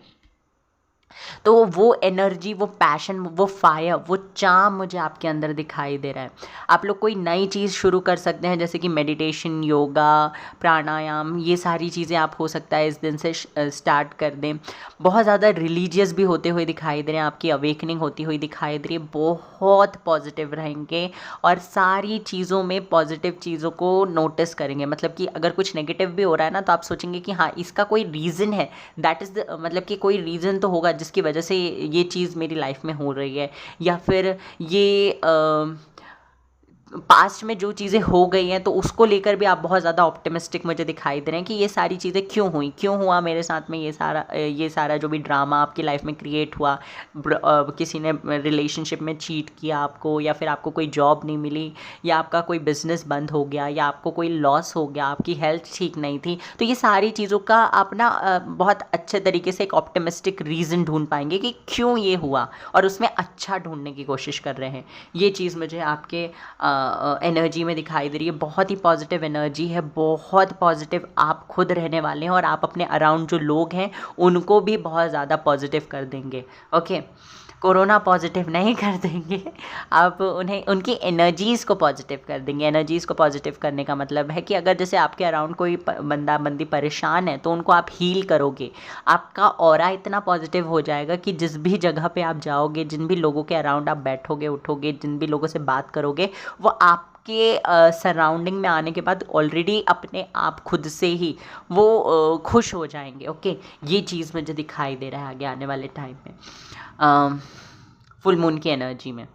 तो वो एनर्जी, वो पैशन, वो फायर, वो चार्म मुझे आपके अंदर दिखाई दे रहा है। आप लोग कोई नई चीज़ शुरू कर सकते हैं, जैसे कि मेडिटेशन, योगा, प्राणायाम, ये सारी चीज़ें आप हो सकता है इस दिन से स्टार्ट कर दें। बहुत ज़्यादा रिलीजियस भी होते हुए दिखाई दे रहे हैं, आपकी अवेकनिंग होती हुई दिखाई दे रही है। बहुत पॉजिटिव रहेंगे और सारी चीज़ों में पॉजिटिव चीज़ों को नोटिस करेंगे। मतलब कि अगर कुछ नेगेटिव भी हो रहा है ना, तो आप सोचेंगे कि हाँ इसका कोई रीज़न है, दैट इज़ द, मतलब कि कोई रीज़न तो होगा जिसकी वजह से ये चीज़ मेरी लाइफ में हो रही है, या फिर ये पास्ट में जो चीज़ें हो गई हैं तो उसको लेकर भी आप बहुत ज़्यादा ऑप्टिमिस्टिक मुझे दिखाई दे रहे हैं कि ये सारी चीज़ें क्यों हुई, क्यों हुआ मेरे साथ में ये सारा जो भी ड्रामा आपकी लाइफ में क्रिएट हुआ। किसी ने रिलेशनशिप में चीट किया आपको, या फिर आपको कोई जॉब नहीं मिली, या आपका कोई बिजनेस बंद हो गया, या आपको कोई लॉस हो गया, आपकी हेल्थ ठीक नहीं थी। तो ये सारी चीज़ों का आप ना बहुत अच्छे तरीके से एक ऑप्टिमिस्टिक रीज़न ढूंढ पाएंगे कि क्यों ये हुआ, और उसमें अच्छा ढूंढने की कोशिश कर रहे हैं। ये चीज़ मुझे आपके एनर्जी में दिखाई दे रही है। बहुत ही पॉजिटिव एनर्जी है, बहुत पॉजिटिव आप खुद रहने वाले हैं, और आप अपने अराउंड जो लोग हैं उनको भी बहुत ज़्यादा पॉजिटिव कर देंगे। ओके, कोरोना पॉजिटिव नहीं कर देंगे, आप उन्हें उनकी एनर्जीज़ को पॉजिटिव कर देंगे। एनर्जीज़ को पॉजिटिव करने का मतलब है कि अगर जैसे आपके अराउंड कोई बंदा बंदी परेशान है तो उनको आप हील करोगे। आपका ऑरा इतना पॉजिटिव हो जाएगा कि जिस भी जगह पे आप जाओगे, जिन भी लोगों के अराउंड आप बैठोगे उठोगे, जिन भी लोगों से बात करोगे, वो आपके सराउंडिंग में आने के बाद ऑलरेडी अपने आप खुद से ही वो खुश हो जाएंगे। ओके, ये चीज़ मुझे दिखाई दे रहा है आगे आने वाले टाइम में फुल मून की एनर्जी में।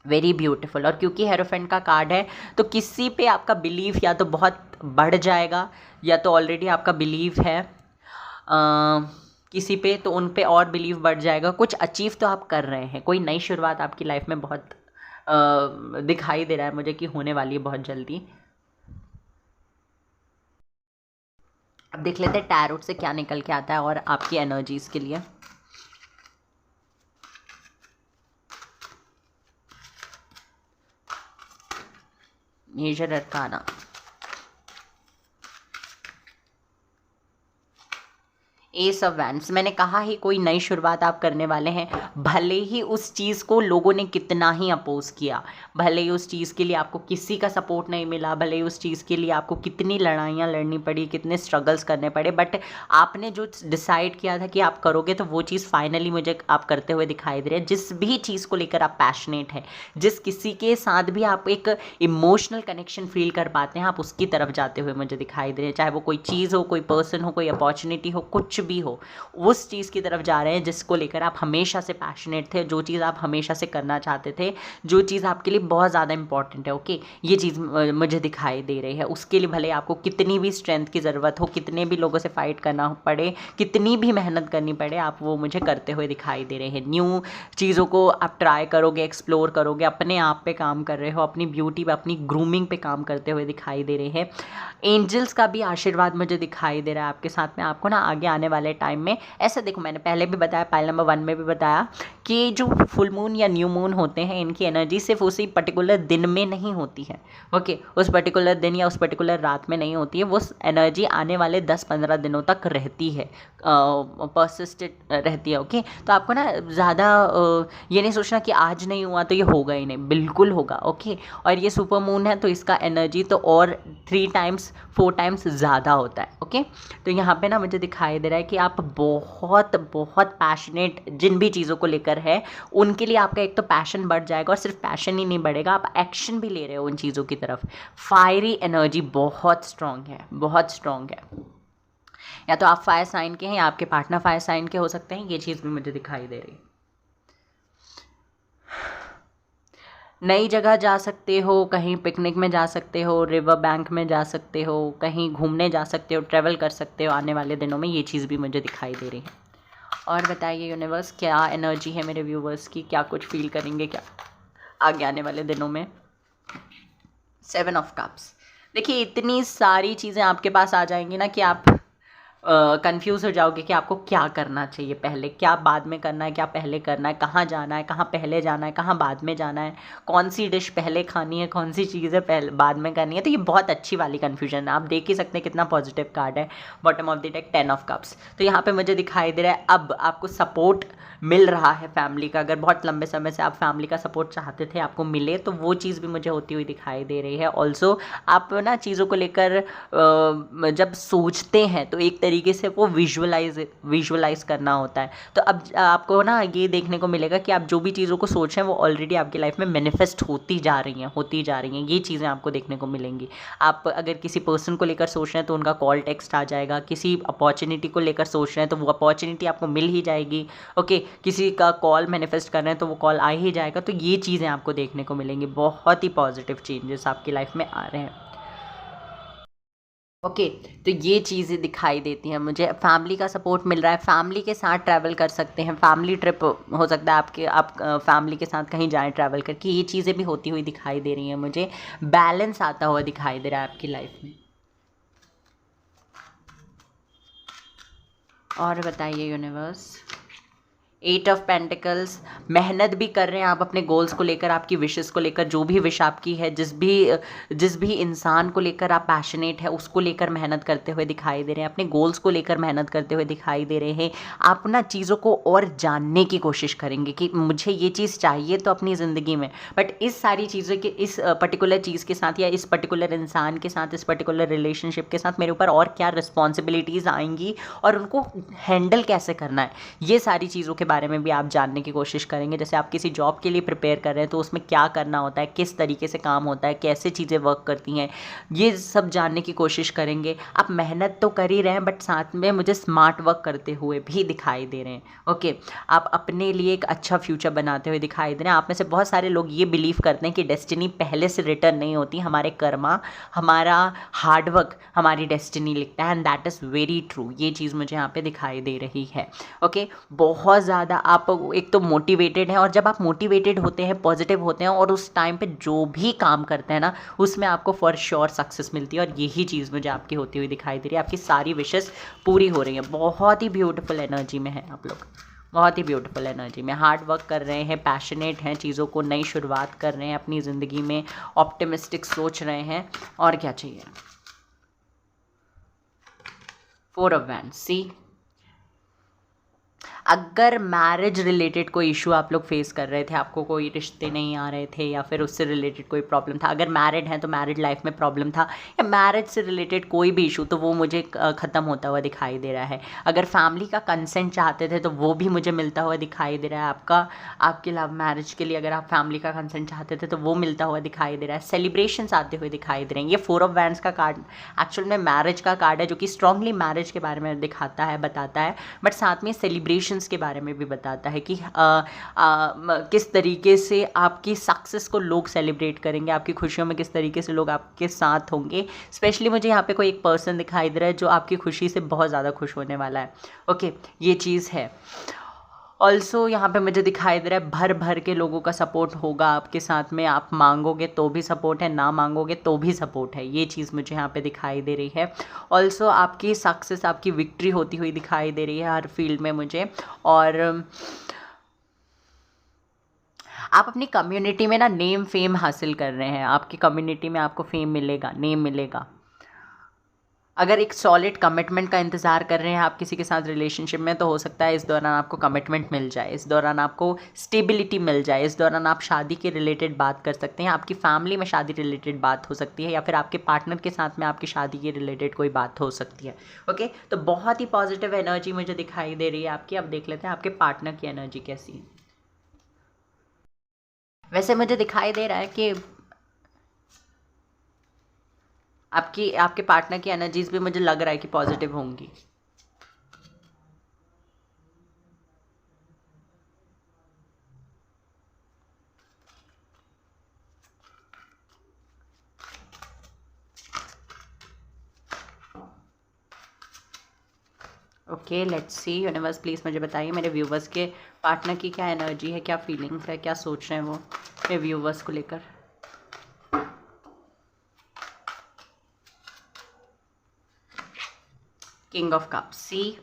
Very beautiful. और क्योंकि हेरोफेंट का कार्ड है तो किसी पे आपका बिलीफ या तो बहुत बढ़ जाएगा, या तो ऑलरेडी आपका बिलीफ है किसी पे, तो उन पे और बिलीव बढ़ जाएगा। कुछ अचीव तो आप कर रहे हैं, कोई नई शुरुआत आपकी लाइफ में बहुत दिखाई दे रहा है मुझे कि होने वाली है बहुत जल्दी। अब देख लेते हैं टैरोट से क्या निकल के आता है और आपकी एनर्जीज के लिए। Major arcana, ace of wands. मैंने कहा ही कोई नई शुरुआत आप करने वाले हैं, भले ही उस चीज़ को लोगों ने कितना ही अपोज किया, भले ही उस चीज़ के लिए आपको किसी का सपोर्ट नहीं मिला, भले ही उस चीज़ के लिए आपको कितनी लड़ाइयाँ लड़नी पड़ी, कितने स्ट्रगल्स करने पड़े, बट आपने जो डिसाइड किया था कि आप करोगे तो वो चीज़ फाइनली मुझे आप करते हुए दिखाई दे रहे हैं। जिस भी चीज़ को लेकर आप पैशनेट हैं, जिस किसी के साथ भी आप एक इमोशनल कनेक्शन फील कर पाते हैं, आप उसकी तरफ जाते हुए मुझे दिखाई दे रहे हैं। चाहे वो कोई चीज़ हो, कोई पर्सन हो, कोई अपॉर्चुनिटी हो, कुछ भी हो, उस चीज़ की तरफ जा रहे हैं जिसको लेकर आप हमेशा से पैशनेट थे, जो चीज़ आप हमेशा से करना चाहते थे, जो चीज़ आपके लिए बहुत ज़्यादा इंपॉर्टेंट है। ओके, ये चीज़ मुझे दिखाई दे रही है। उसके लिए भले आपको कितनी भी स्ट्रेंथ की ज़रूरत हो, कितने भी लोगों से फाइट करना पड़े, कितनी भी मेहनत करनी पड़े, आप वो मुझे करते हुए दिखाई दे रहे हैं। न्यू चीज़ों को आप ट्राई करोगे, एक्सप्लोर करोगे, अपने आप पे काम कर रहे हो, अपनी ब्यूटी पे, अपनी ग्रूमिंग पे काम करते हुए दिखाई दे रहे हैं। एंजल्स का भी आशीर्वाद मुझे दिखाई दे रहा है आपके साथ में। आपको ना आगे आने वाले टाइम में ऐसा, देखो मैंने पहले भी बताया, पाइल नंबर 1 में भी बताया कि जो फुल मून या न्यू मून होते हैं, इनकी एनर्जी सिर्फ उसी पर्टिकुलर दिन में नहीं होती है। ओके, उस पर्टिकुलर दिन या उस पर्टिकुलर रात में नहीं होती है, वो एनर्जी आने वाले 10-15 दिनों तक रहती है, परसिस्टेंट रहती है। ओके, तो आपको ना ज़्यादा ये नहीं सोचना कि आज नहीं हुआ तो ये होगा ही नहीं, बिल्कुल होगा। ओके, और ये सुपर मून है तो इसका एनर्जी तो और 3 टाइम्स 4 टाइम्स ज़्यादा होता है। ओके, तो यहाँ पे ना मुझे दिखाई दे रहा है कि आप बहुत बहुत पैशनेट जिन भी चीज़ों को लेकर है, उनके लिए आपका एक तो पैशन बढ़ जाएगा, और सिर्फ पैशन ही नहीं बढ़ेगा, आप एक्शन भी ले रहे हो उन चीज़ों की तरफ। फायरी एनर्जी बहुत स्ट्रांग है, बहुत स्ट्रांग है। या तो आप फायर साइन के हैं या आपके पार्टनर फायर साइन के हो सकते हैं, ये चीज़ भी मुझे दिखाई दे रही है। नई जगह जा सकते हो, कहीं पिकनिक में जा सकते हो, रिवर बैंक में जा सकते हो, कहीं घूमने जा सकते हो, ट्रैवल कर सकते हो आने वाले दिनों में, ये चीज़ भी मुझे दिखाई दे रही है। और बताइए यूनिवर्स, क्या एनर्जी है मेरे व्यूवर्स की, क्या कुछ फील करेंगे क्या आगे आने वाले दिनों में। 7 ऑफ कप्स। देखिए, इतनी सारी चीज़ें आपके पास आ जाएंगी ना कि आप कंफ्यूज हो जाओगे कि आपको क्या करना चाहिए, पहले क्या बाद में करना है, क्या पहले करना है, कहाँ जाना है, कहाँ पहले जाना है, कहाँ बाद में जाना है, कौन सी डिश पहले खानी है, कौन सी चीज़ें पहले बाद में करनी है। तो ये बहुत अच्छी वाली कन्फ्यूजन है। आप देख ही सकते हैं कितना पॉजिटिव कार्ड है bottom of the deck, 10 of cups. तो यहाँ पे मुझे दिखाई दे रहा है अब आपको सपोर्ट मिल रहा है फैमिली का। अगर बहुत लंबे समय से आप फैमिली का सपोर्ट चाहते थे, आपको मिले, तो वो चीज़ भी मुझे होती हुई दिखाई दे रही है। ऑल्सो आप ना चीज़ों को लेकर जब सोचते हैं तो एक तरीके तरीके से वो विजुअलाइज करना होता है। तो अब आपको ना ये देखने को मिलेगा कि आप जो भी चीज़ों को सोच रहे हैं वो ऑलरेडी आपकी लाइफ में मैनिफेस्ट होती जा रही हैं। ये चीज़ें आपको देखने को मिलेंगी। आप अगर किसी पर्सन को लेकर सोच रहे हैं तो उनका कॉल टेक्स्ट आ जाएगा। किसी अपॉर्चुनिटी को लेकर सोच रहे हैं तो वो अपॉर्चुनिटी आपको मिल ही जाएगी। ओके, किसी का कॉल मैनिफेस्ट कर रहे हैं तो वो कॉल आ ही जाएगा। तो ये चीज़ें आपको देखने को मिलेंगी। बहुत ही पॉजिटिव चेंजेस आपकी लाइफ में आ रहे हैं। ओके, तो ये चीज़ें दिखाई देती हैं मुझे। फैमिली का सपोर्ट मिल रहा है, फैमिली के साथ ट्रैवल कर सकते हैं, फैमिली ट्रिप हो सकता है आप फैमिली के साथ कहीं जाएं ट्रैवल करके। ये चीज़ें भी होती हुई दिखाई दे रही हैं मुझे। बैलेंस आता हुआ दिखाई दे रहा है आपकी लाइफ में। और बताइए यूनिवर्स। 8 ऑफ पेंटिकल्स, मेहनत भी कर रहे हैं आप अपने गोल्स को लेकर, आपकी विशेस को लेकर। जो भी विश आपकी है, जिस भी इंसान को लेकर आप पैशनेट है, उसको लेकर मेहनत करते हुए दिखाई दे रहे हैं। अपने गोल्स को लेकर मेहनत करते हुए दिखाई दे रहे हैं। आप ना चीज़ों को और जानने की कोशिश करेंगे कि मुझे ये चीज़ चाहिए तो अपनी ज़िंदगी में, बट इस सारी चीज़ों के, इस पर्टिकुलर चीज़ के साथ या इस पर्टिकुलर इंसान के साथ, इस पर्टिकुलर रिलेशनशिप के साथ मेरे ऊपर और क्या रिस्पॉन्सिबिलिटीज़ आएंगी और उनको हैंडल कैसे करना है, ये सारी चीज़ों के बारे में भी आप जानने की कोशिश करेंगे। जैसे आप किसी जॉब के लिए प्रिपेयर कर रहे हैं तो उसमें क्या करना होता है, किस तरीके से काम होता है, कैसे चीज़ें वर्क करती हैं, ये सब जानने की कोशिश करेंगे। आप मेहनत तो कर ही रहे हैं बट साथ में मुझे स्मार्ट वर्क करते हुए भी दिखाई दे रहे हैं। ओके, आप अपने लिए एक अच्छा फ्यूचर बनाते हुए दिखाई दे रहे हैं। आप में से बहुत सारे लोग ये बिलीव करते हैं कि डेस्टिनी पहले से रिटर्न नहीं होती, हमारे कर्मा, हमारा हार्डवर्क हमारी डेस्टिनी लिखता है, and that is very true. ये चीज़ मुझे यहाँ पे दिखाई दे रही है। ओके, बहुत ज़्यादा आप एक तो मोटिवेटेड हैं, और जब आप मोटिवेटेड होते हैं, पॉजिटिव होते हैं और उस टाइम पे जो भी काम करते हैं ना, उसमें आपको फॉर श्योर सक्सेस मिलती है। और यही चीज़ मुझे आपकी होती हुई दिखाई दे रही है। आपकी सारी विशेस पूरी हो रही हैं। बहुत ही ब्यूटीफुल एनर्जी में है आप लोग, बहुत ही ब्यूटीफुल एनर्जी में हार्ड वर्क कर रहे हैं, पैशनेट हैं, चीज़ों को नई शुरुआत कर रहे हैं अपनी ज़िंदगी में, ऑप्टिमिस्टिक सोच रहे हैं। और क्या चाहिए? 4 ऑफ वैंड्स। सी, अगर मैरिज रिलेटेड कोई इशू आप लोग फेस कर रहे थे, आपको कोई रिश्ते नहीं आ रहे थे या फिर उससे रिलेटेड कोई प्रॉब्लम था, अगर मैरिड हैं तो मैरिड लाइफ में प्रॉब्लम था, या मैरिज से रिलेटेड कोई भी इशू, तो वो मुझे ख़त्म होता हुआ दिखाई दे रहा है। अगर फैमिली का कंसेंट चाहते थे तो वो भी मुझे मिलता हुआ दिखाई दे रहा है। आपके लव मैरिज के लिए अगर आप फैमिली का कंसेंट चाहते थे तो वो मिलता हुआ दिखाई दे रहा है। सेलिब्रेशंस आते हुए दिखाई दे रहे हैं। ये 4 ऑफ वैंड्स का कार्ड एक्चुअल में मैरिज का कार्ड है, जो कि स्ट्रांगली मैरिज के बारे में दिखाता है, बताता है, बट साथ में सेलिब्रेशन के बारे में भी बताता है कि किस तरीके से आपकी सक्सेस को लोग सेलिब्रेट करेंगे, आपकी खुशियों में किस तरीके से लोग आपके साथ होंगे। स्पेशली मुझे यहाँ पे कोई एक पर्सन दिखाई दे रहा है जो आपकी खुशी से बहुत ज़्यादा खुश होने वाला है। ओके, ये चीज़ है। ऑल्सो यहाँ पे मुझे दिखाई दे रहा है भर भर के लोगों का सपोर्ट होगा आपके साथ में। आप मांगोगे तो भी सपोर्ट है, ना मांगोगे तो भी सपोर्ट है। ये चीज़ मुझे यहाँ पे दिखाई दे रही है। ऑल्सो आपकी सक्सेस, आपकी विक्ट्री होती हुई दिखाई दे रही है हर फील्ड में मुझे। और आप अपनी कम्युनिटी में ना नेम फेम हासिल कर रहे हैं। आपकी कम्युनिटी में आपको फेम मिलेगा, नेम मिलेगा। अगर एक सॉलिड कमिटमेंट का इंतज़ार कर रहे हैं आप किसी के साथ रिलेशनशिप में, तो हो सकता है इस दौरान आपको कमिटमेंट मिल जाए, इस दौरान आपको स्टेबिलिटी मिल जाए, इस दौरान आप शादी के रिलेटेड बात कर सकते हैं, आपकी फैमिली में शादी रिलेटेड बात हो सकती है, या फिर आपके पार्टनर के साथ में आपकी शादी के रिलेटेड कोई बात हो सकती है। ओके, तो बहुत ही पॉजिटिव एनर्जी मुझे दिखाई दे रही है आपकी। अब देख लेते हैं आपके पार्टनर की एनर्जी कैसी है। वैसे मुझे दिखाई दे रहा है कि आपके पार्टनर की एनर्जीज भी मुझे लग रहा है कि पॉजिटिव होंगी। Okay, let's see. Universe please मुझे बताइए मेरे व्यूवर्स के पार्टनर की क्या एनर्जी है, क्या फीलिंग्स है, क्या सोच रहे हैं वो मेरे व्यूवर्स को लेकर। King of cups. See,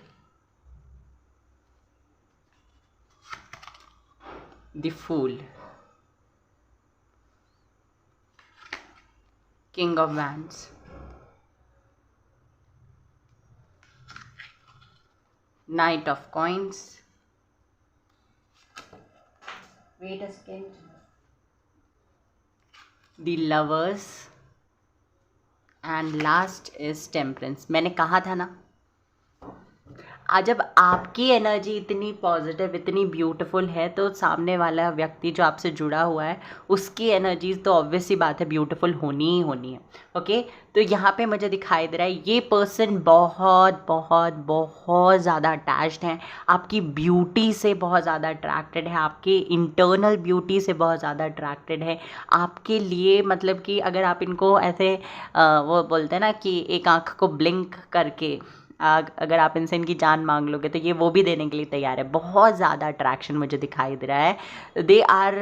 the fool, king of wands, knight of coins, wait a second, the lovers, and last is temperance. मैंने कहा था ना आज जब आपकी एनर्जी इतनी पॉजिटिव, इतनी ब्यूटीफुल है, तो सामने वाला व्यक्ति जो आपसे जुड़ा हुआ है उसकी एनर्जीज तो ऑब्वियस सी बात है ब्यूटीफुल होनी ही होनी है। ओके, तो यहाँ पे मुझे दिखाई दे रहा है ये पर्सन बहुत बहुत बहुत ज़्यादा अटैच्ड हैं, आपकी ब्यूटी से बहुत ज़्यादा अट्रैक्टेड है, आपके इंटरनल ब्यूटी से बहुत ज़्यादा अट्रैक्टेड है आपके लिए। मतलब कि अगर आप इनको ऐसे वो बोलते हैं ना कि एक आँख को ब्लिंक करके अगर आप इनसे इनकी जान मांग लोगे तो ये वो भी देने के लिए तैयार है। बहुत ज़्यादा अट्रैक्शन मुझे दिखाई दे रहा है। They are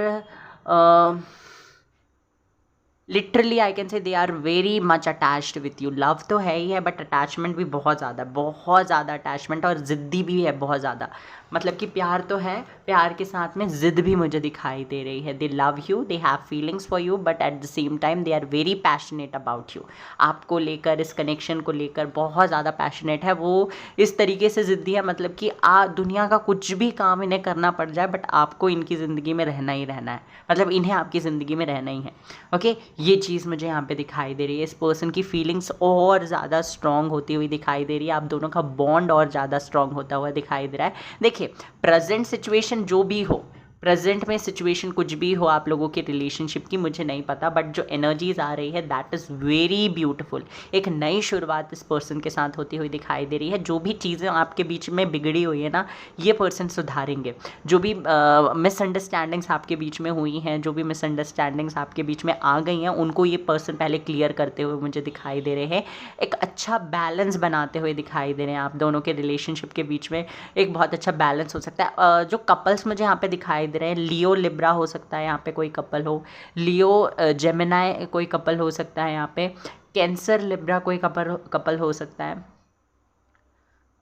literally I can say they are very much attached with you. Love तो है ही है बट अटैचमेंट भी बहुत ज़्यादा अटैचमेंट, और ज़िद्दी भी है बहुत ज़्यादा। मतलब कि प्यार तो है, प्यार के साथ में ज़िद भी मुझे दिखाई दे रही है। They love you, they have feelings for you, but at the same time they are very passionate about you. आपको लेकर, इस कनेक्शन को लेकर बहुत ज़्यादा पैशनेट है। वो इस तरीके से ज़िद्दी है, मतलब कि दुनिया का कुछ भी काम इन्हें करना पड़ जाए बट आपको इनकी ज़िंदगी में रहना ही रहना है। मतलब इन्हें आपकी ज़िंदगी में रहना ही है। ओके, ये चीज़ मुझे यहाँ पे दिखाई दे रही है। इस पर्सन की फीलिंग्स और ज़्यादा स्ट्रॉन्ग होती हुई दिखाई दे रही है। आप दोनों का बॉन्ड और ज़्यादा स्ट्रॉन्ग होता हुआ दिखाई दे रहा है। देखिए, प्रेजेंट सिचुएशन जो भी हो, प्रेजेंट में सिचुएशन कुछ भी हो आप लोगों के रिलेशनशिप की, मुझे नहीं पता, बट जो एनर्जीज आ रही है दैट इज़ वेरी ब्यूटीफुल। एक नई शुरुआत इस पर्सन के साथ होती हुई दिखाई दे रही है। जो भी चीज़ें आपके बीच में बिगड़ी हुई है ना, ये पर्सन सुधारेंगे। जो भी मिसअंडरस्टैंडिंग्स आपके बीच में हुई हैं, जो भी मिसअंडरस्टैंडिंग्स आपके बीच में आ गई हैं, उनको ये पर्सन पहले क्लियर करते हुए मुझे दिखाई दे रहे हैं। एक अच्छा बैलेंस बनाते हुए दिखाई दे रहे हैं। आप दोनों के रिलेशनशिप के बीच में एक बहुत अच्छा बैलेंस हो सकता है। जो कपल्स मुझे यहाँ पे दिखाई दे रहे हैं, लियो लिब्रा हो सकता है यहाँ पे कोई कपल हो, लियो जेमिनाई कोई कपल हो सकता है यहाँ पे, कैंसर लिब्रा कोई कपल हो सकता है।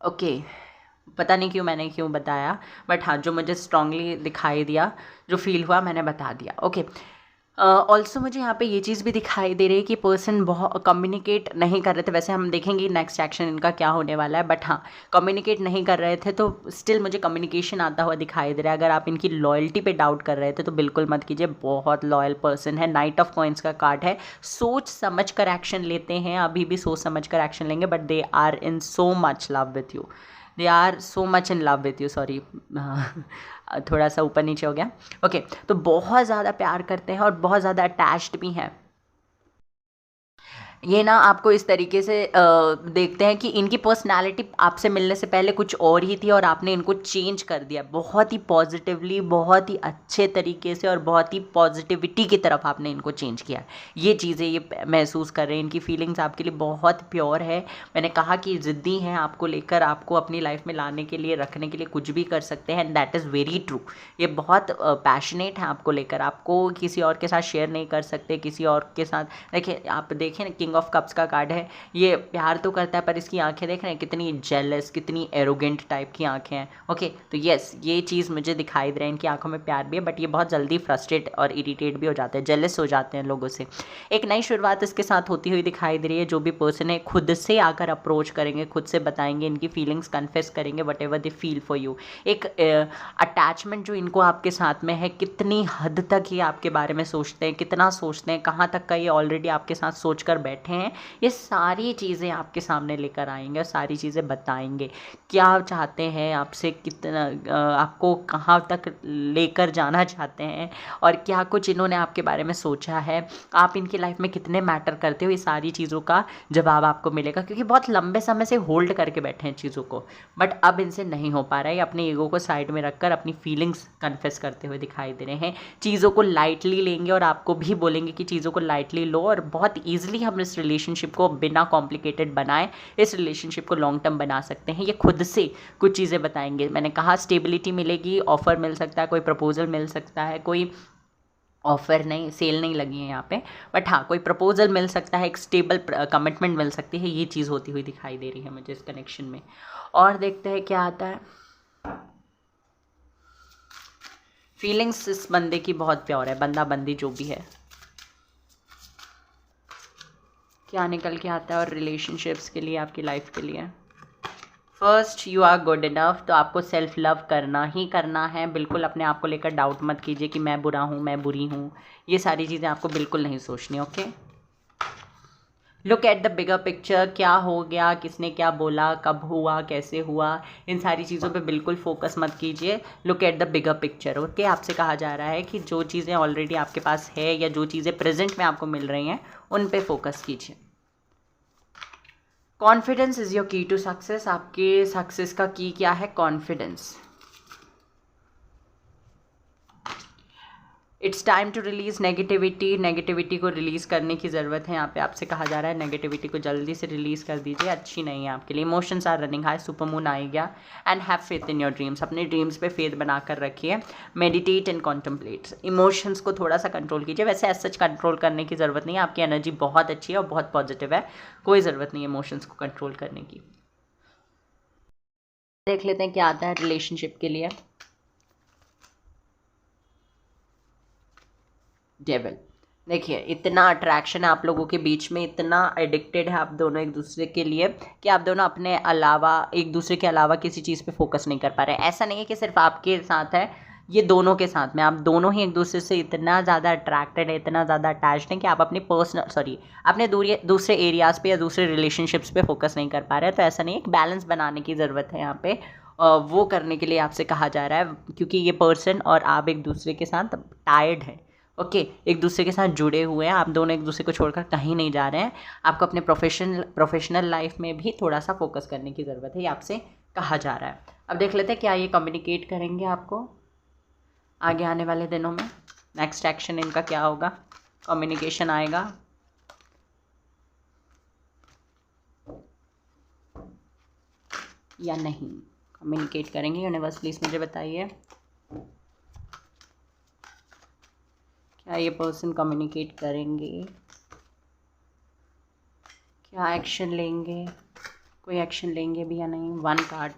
ओके, पता नहीं क्यों बताया, बट हाँ, जो मुझे स्ट्रांगली दिखाई दिया, जो फील हुआ, मैंने बता दिया। ओके, ऑल्सो मुझे यहाँ पे ये चीज़ भी दिखाई दे रही है कि पर्सन बहुत कम्युनिकेट नहीं कर रहे थे। वैसे हम देखेंगे नेक्स्ट एक्शन इनका क्या होने वाला है, बट हाँ, कम्युनिकेट नहीं कर रहे थे तो स्टिल मुझे कम्युनिकेशन आता हुआ दिखाई दे रहा है। अगर आप इनकी लॉयल्टी पे डाउट कर रहे थे तो बिल्कुल मत कीजिए, बहुत लॉयल पर्सन है। नाइट ऑफ कॉइंस का कार्ड है। सोच समझ कर एक्शन लेते हैं, अभी भी सोच समझ कर एक्शन लेंगे, but they are in so much love with you, they are so much in love with you. Sorry, थोड़ा सा ऊपर नीचे हो गया। ओके, तो बहुत ज़्यादा प्यार करते हैं और बहुत ज़्यादा अटैच्ड भी हैं। ये ना आपको इस तरीके से देखते हैं कि इनकी पर्सनालिटी आपसे मिलने से पहले कुछ और ही थी और आपने इनको चेंज कर दिया बहुत ही पॉजिटिवली, बहुत ही अच्छे तरीके से, और बहुत ही पॉजिटिविटी की तरफ आपने इनको चेंज किया। ये चीज़ें ये महसूस कर रहे हैं। इनकी फीलिंग्स आपके लिए बहुत प्योर है। मैंने कहा कि ज़िद्दी हैं आपको लेकर, आपको अपनी लाइफ में लाने के लिए, रखने के लिए कुछ भी कर सकते हैं, and that is very true. ये बहुत पैशनेट है आपको लेकर, आपको किसी और के साथ शेयर नहीं कर सकते, किसी और के साथ। देखिए, आप देखें ना, किंग ऑफ कप्स का कार्ड है। ये प्यार तो करता है पर इसकी आंखें देख रहे हैं कितनी जेलस, कितनी एरोगेंट टाइप की आंखें हैं। ओके, तो यस, ये चीज़ मुझे दिखाई दे रहा है। इनकी आंखों में प्यार भी है, बट ये बहुत जल्दी फ्रस्ट्रेट और इरिटेट भी हो जाते हैं, जेलस हो जाते हैं लोगों से। एक नई शुरुआत इसके साथ होती हुई दिखाई दे रही है। जो भी पर्सन है खुद से आकर अप्रोच करेंगे, खुद से बताएंगे, इनकी फीलिंग्स कन्फेस करेंगे, what ever they feel for you. एक अटैचमेंट जो इनको आपके साथ में है, कितनी हद तक ये आपके बारे में सोचते हैं, कितना सोचते हैं, कहाँ तक का ये ऑलरेडी आपके साथ सोच कर बैठे हैं, ये सारी चीज़ें आपके सामने लेकर आएंगे और सारी चीज़ें बताएंगे। क्या चाहते हैं आपसे, कितना आपको कहाँ तक लेकर जाना चाहते हैं, और क्या कुछ इन्होंने आपके बारे में सोचा है, आप इनकी लाइफ में कितने मैटर करते हो, ये सारी चीज़ों का जवाब आपको मिलेगा। क्योंकि बहुत लंबे समय से होल्ड करके बैठे हैं चीज़ों को, बट अब इनसे नहीं हो पा रहा है। अपने ईगो को साइड में रखकर अपनी फीलिंग्स कन्फेस करते हुए दिखाई दे रहे हैं। चीज़ों को लाइटली लेंगे और आपको भी बोलेंगे कि चीज़ों को लाइटली लो, और बहुत ईजिली हम इस रिलेशनशिप को बिना कॉम्प्लिकेटेड बनाए इस रिलेशनशिप को लॉन्ग टर्म बना सकते हैं। ये खुद से कुछ चीज़ें बताएंगे। मैंने कहा स्टेबिलिटी मिलेगी, ऑफर मिल सकता है, कोई प्रपोजल मिल सकता है, कोई ऑफर नहीं, सेल नहीं लगी है यहाँ पे, बट हाँ, कोई प्रपोजल मिल सकता है, एक स्टेबल कमिटमेंट मिल सकती है। ये चीज़ होती हुई दिखाई दे रही है मुझे इस कनेक्शन में। और देखते हैं क्या आता है। फीलिंग्स इस बंदे की बहुत प्योर है, बंदा बंदी जो भी है। क्या निकल के आता है और रिलेशनशिप्स के लिए, आपकी लाइफ के लिए। First, you are good enough. तो आपको सेल्फ लव करना ही करना है। बिल्कुल अपने आप को लेकर डाउट मत कीजिए कि मैं बुरा हूँ, मैं बुरी हूँ, ये सारी चीज़ें आपको बिल्कुल नहीं सोचनी। Okay, look at the bigger picture, क्या हो गया, किसने क्या बोला, कब हुआ, कैसे हुआ, इन सारी चीज़ों पे बिल्कुल फोकस मत कीजिए। Look at the bigger picture. Okay, आपसे कहा जा रहा है कि जो चीज़ें ऑलरेडी आपके पास है या जो चीज़ें प्रेजेंट में आपको मिल रही हैं उन पे फोकस कीजिए। Confidence is your key to success. आपके सक्सेस का की क्या है? Confidence. It's time to release negativity. Negativity को रिलीज़ करने की ज़रूरत है। यहाँ पे आपसे कहा जा रहा है नेगेटिविटी को जल्दी से रिलीज़ कर दीजिए, अच्छी नहीं है आपके लिए। Emotions are running high, super moon आ गया। And have faith in your dreams. अपने ड्रीम्स पे फेथ बनाकर रखिए। Meditate and contemplate. इमोशंस को थोड़ा सा कंट्रोल कीजिए। वैसे एज सच कंट्रोल करने की ज़रूरत नहीं है, आपकी एनर्जी बहुत अच्छी है और बहुत पॉजिटिव है, कोई ज़रूरत नहीं है इमोशंस को कंट्रोल करने की। देख लेते हैं क्या आता है रिलेशनशिप के लिए। डेविल। देखिए, इतना अट्रैक्शन है आप लोगों के बीच में, इतना एडिक्टेड है आप दोनों एक दूसरे के लिए कि आप दोनों अपने अलावा, एक दूसरे के अलावा किसी चीज़ पे फोकस नहीं कर पा रहे हैं। ऐसा नहीं है कि सिर्फ आपके साथ है, ये दोनों के साथ में। आप दोनों ही एक दूसरे से इतना ज़्यादा अट्रैक्टेड है, इतना ज़्यादा अटैच्ड है कि आप अपने अपने दूसरे एरियाज़ पे या दूसरे रिलेशनशिप्स पे फोकस नहीं कर पा रहे हैं। तो ऐसा नहीं है, एक बैलेंस बनाने की ज़रूरत है यहाँ पे। वो करने के लिए आपसे कहा जा रहा है, क्योंकि ये पर्सन और आप एक दूसरे के साथ टायर्ड है। ओके, एक दूसरे के साथ जुड़े हुए हैं, आप दोनों एक दूसरे को छोड़कर कहीं नहीं जा रहे हैं। आपको अपने प्रोफेशनल लाइफ में भी थोड़ा सा फोकस करने की ज़रूरत है, ये आपसे कहा जा रहा है। अब देख लेते हैं क्या ये कम्युनिकेट करेंगे आपको आगे आने वाले दिनों में। नेक्स्ट एक्शन इनका क्या होगा? कम्युनिकेशन आएगा, या नहीं कम्युनिकेट करेंगे? यूनिवर्स प्लीज़ मुझे बताइए, क्या ये पर्सन कम्युनिकेट करेंगे? क्या एक्शन लेंगे? कोई एक्शन लेंगे भी या नहीं? 1 कार्ड,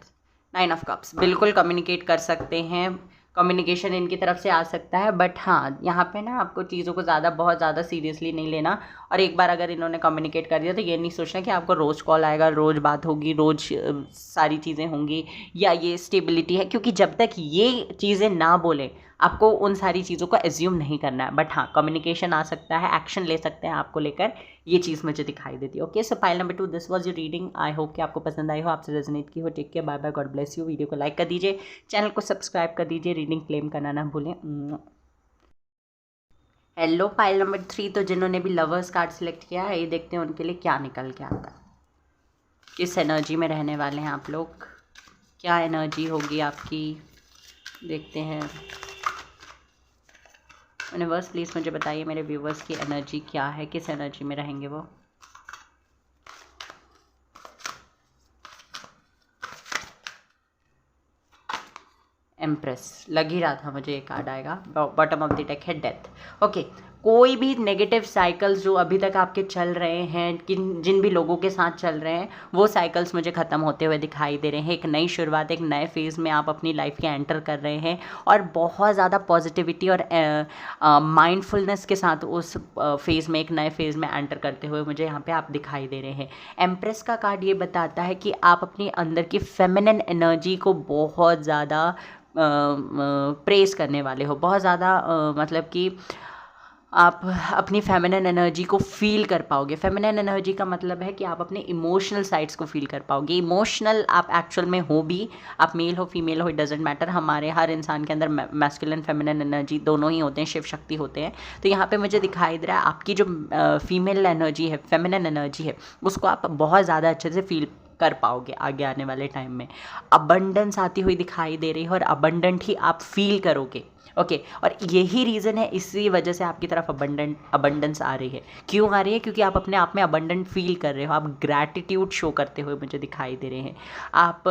9 ऑफ कप्स। बिल्कुल कम्युनिकेट कर सकते हैं, कम्युनिकेशन इनकी तरफ से आ सकता है, बट हाँ यहाँ पे ना आपको चीज़ों को बहुत ज़्यादा सीरियसली नहीं लेना। और एक बार अगर इन्होंने कम्युनिकेट कर दिया तो ये नहीं सोचना कि आपको रोज़ कॉल आएगा, रोज़ बात होगी, रोज़ सारी चीज़ें होंगी या ये स्टेबिलिटी है, क्योंकि जब तक ये चीज़ें ना बोले आपको उन सारी चीज़ों को एज्यूम नहीं करना है। बट हाँ, कम्युनिकेशन आ सकता है, एक्शन ले सकते हैं आपको लेकर, ये चीज़ मुझे दिखाई देती है। Okay, so pile number 2, this was your reading. I hope कि आपको पसंद आई हो, आपसे रेजोनेट की हो। Take care, bye bye, God bless you. Video को लाइक कर दीजिए, चैनल को सब्सक्राइब कर दीजिए, रीडिंग क्लेम करना ना भूलें। हेलो पाइल नंबर 3, तो जिन्होंने भी लवर्स कार्ड सेलेक्ट किया है, ये देखते हैं उनके लिए क्या निकल के आता है। किस एनर्जी में रहने वाले हैं आप लोग, क्या एनर्जी होगी आपकी, देखते हैं। यूनिवर्स प्लीज़ मुझे बताइए मेरे व्यूवर्स की एनर्जी क्या है, किस एनर्जी में रहेंगे वो। एम्प्रेस, लग ही रहा था मुझे ये कार्ड आएगा। बॉटम ऑफ द डेक है डेथ। ओके, कोई भी नेगेटिव साइकिल्स जो अभी तक आपके चल रहे हैं, जिन भी लोगों के साथ चल रहे हैं, वो साइकिल्स मुझे ख़त्म होते हुए दिखाई दे रहे हैं। एक नई शुरुआत, एक नए फेज़ में आप अपनी लाइफ के एंटर कर रहे हैं और बहुत ज़्यादा पॉजिटिविटी और माइंडफुलनेस के साथ उस फेज़ में, एक नए फेज़ में एंटर करते हुए मुझे यहाँ पे आप दिखाई दे रहे हैं। एम्प्रेस का कार्ड ये बताता है कि आप अपनी अंदर की फेमिनिन एनर्जी को बहुत ज़्यादा प्रेस करने वाले हो, बहुत ज़्यादा मतलब कि आप अपनी फेमिनिन एनर्जी को फील कर पाओगे। फेमिनिन एनर्जी का मतलब है कि आप अपने इमोशनल साइड्स को फील कर पाओगे। इमोशनल आप एक्चुअल में हो भी, आप मेल हो फीमेल हो, इट डजेंट मैटर। हमारे हर इंसान के अंदर मैस्कुलिन फेमिनिन एनर्जी दोनों ही होते हैं, शिव शक्ति होते हैं। तो यहाँ पे मुझे दिखाई दे रहा है आपकी जो फीमेल एनर्जी है, फेमिनिन एनर्जी है, उसको आप बहुत ज़्यादा अच्छे से फील कर पाओगे आगे आने वाले टाइम में। अबंडेंस आती हुई दिखाई दे रही है और अबंडेंट ही आप फील करोगे। ओके, और यही रीज़न है, इसी वजह से आपकी तरफ अबंडेंस आ रही है। क्यों आ रही है? क्योंकि आप अपने आप में अबंडेंट फील कर रहे हो, आप ग्रैटिट्यूड शो करते हुए मुझे दिखाई दे रहे हैं। आप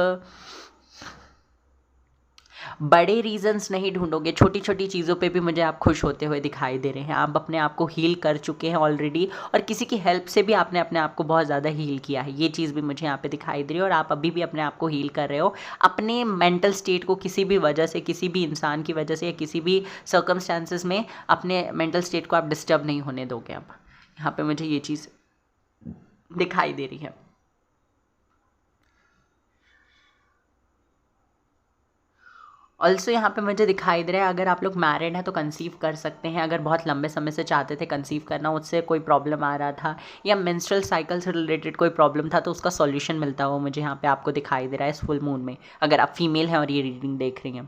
बड़े रीजंस नहीं ढूंढोगे, छोटी छोटी चीज़ों पे भी मुझे आप खुश होते हुए दिखाई दे रहे हैं। आप अपने आप को हील कर चुके हैं ऑलरेडी और किसी की हेल्प से भी आपने अपने आप को बहुत ज़्यादा हील किया है, ये चीज़ भी मुझे यहाँ पे दिखाई दे रही है। और आप अभी भी अपने आप को हील कर रहे हो। अपने मेंटल स्टेट को किसी भी वजह से, किसी भी इंसान की वजह से या किसी भी सर्कमस्टांसिस में अपने मेंटल स्टेट को आप डिस्टर्ब नहीं होने दोगे। अब यहाँ पे मुझे ये चीज़ दिखाई दे रही है। ऑल्सो यहाँ पे मुझे दिखाई दे रहा है अगर आप लोग मैरिड हैं तो कंसीव कर सकते हैं, अगर बहुत लंबे समय से चाहते थे कंसीव करना, उससे कोई प्रॉब्लम आ रहा था या मेंस्ट्रुअल साइकिल से रिलेटेड कोई प्रॉब्लम था तो उसका सॉल्यूशन मिलता हुआ मुझे यहाँ पे आपको दिखाई दे रहा है इस फुल मून में, अगर आप फीमेल हैं और ये रीडिंग देख रही हैं।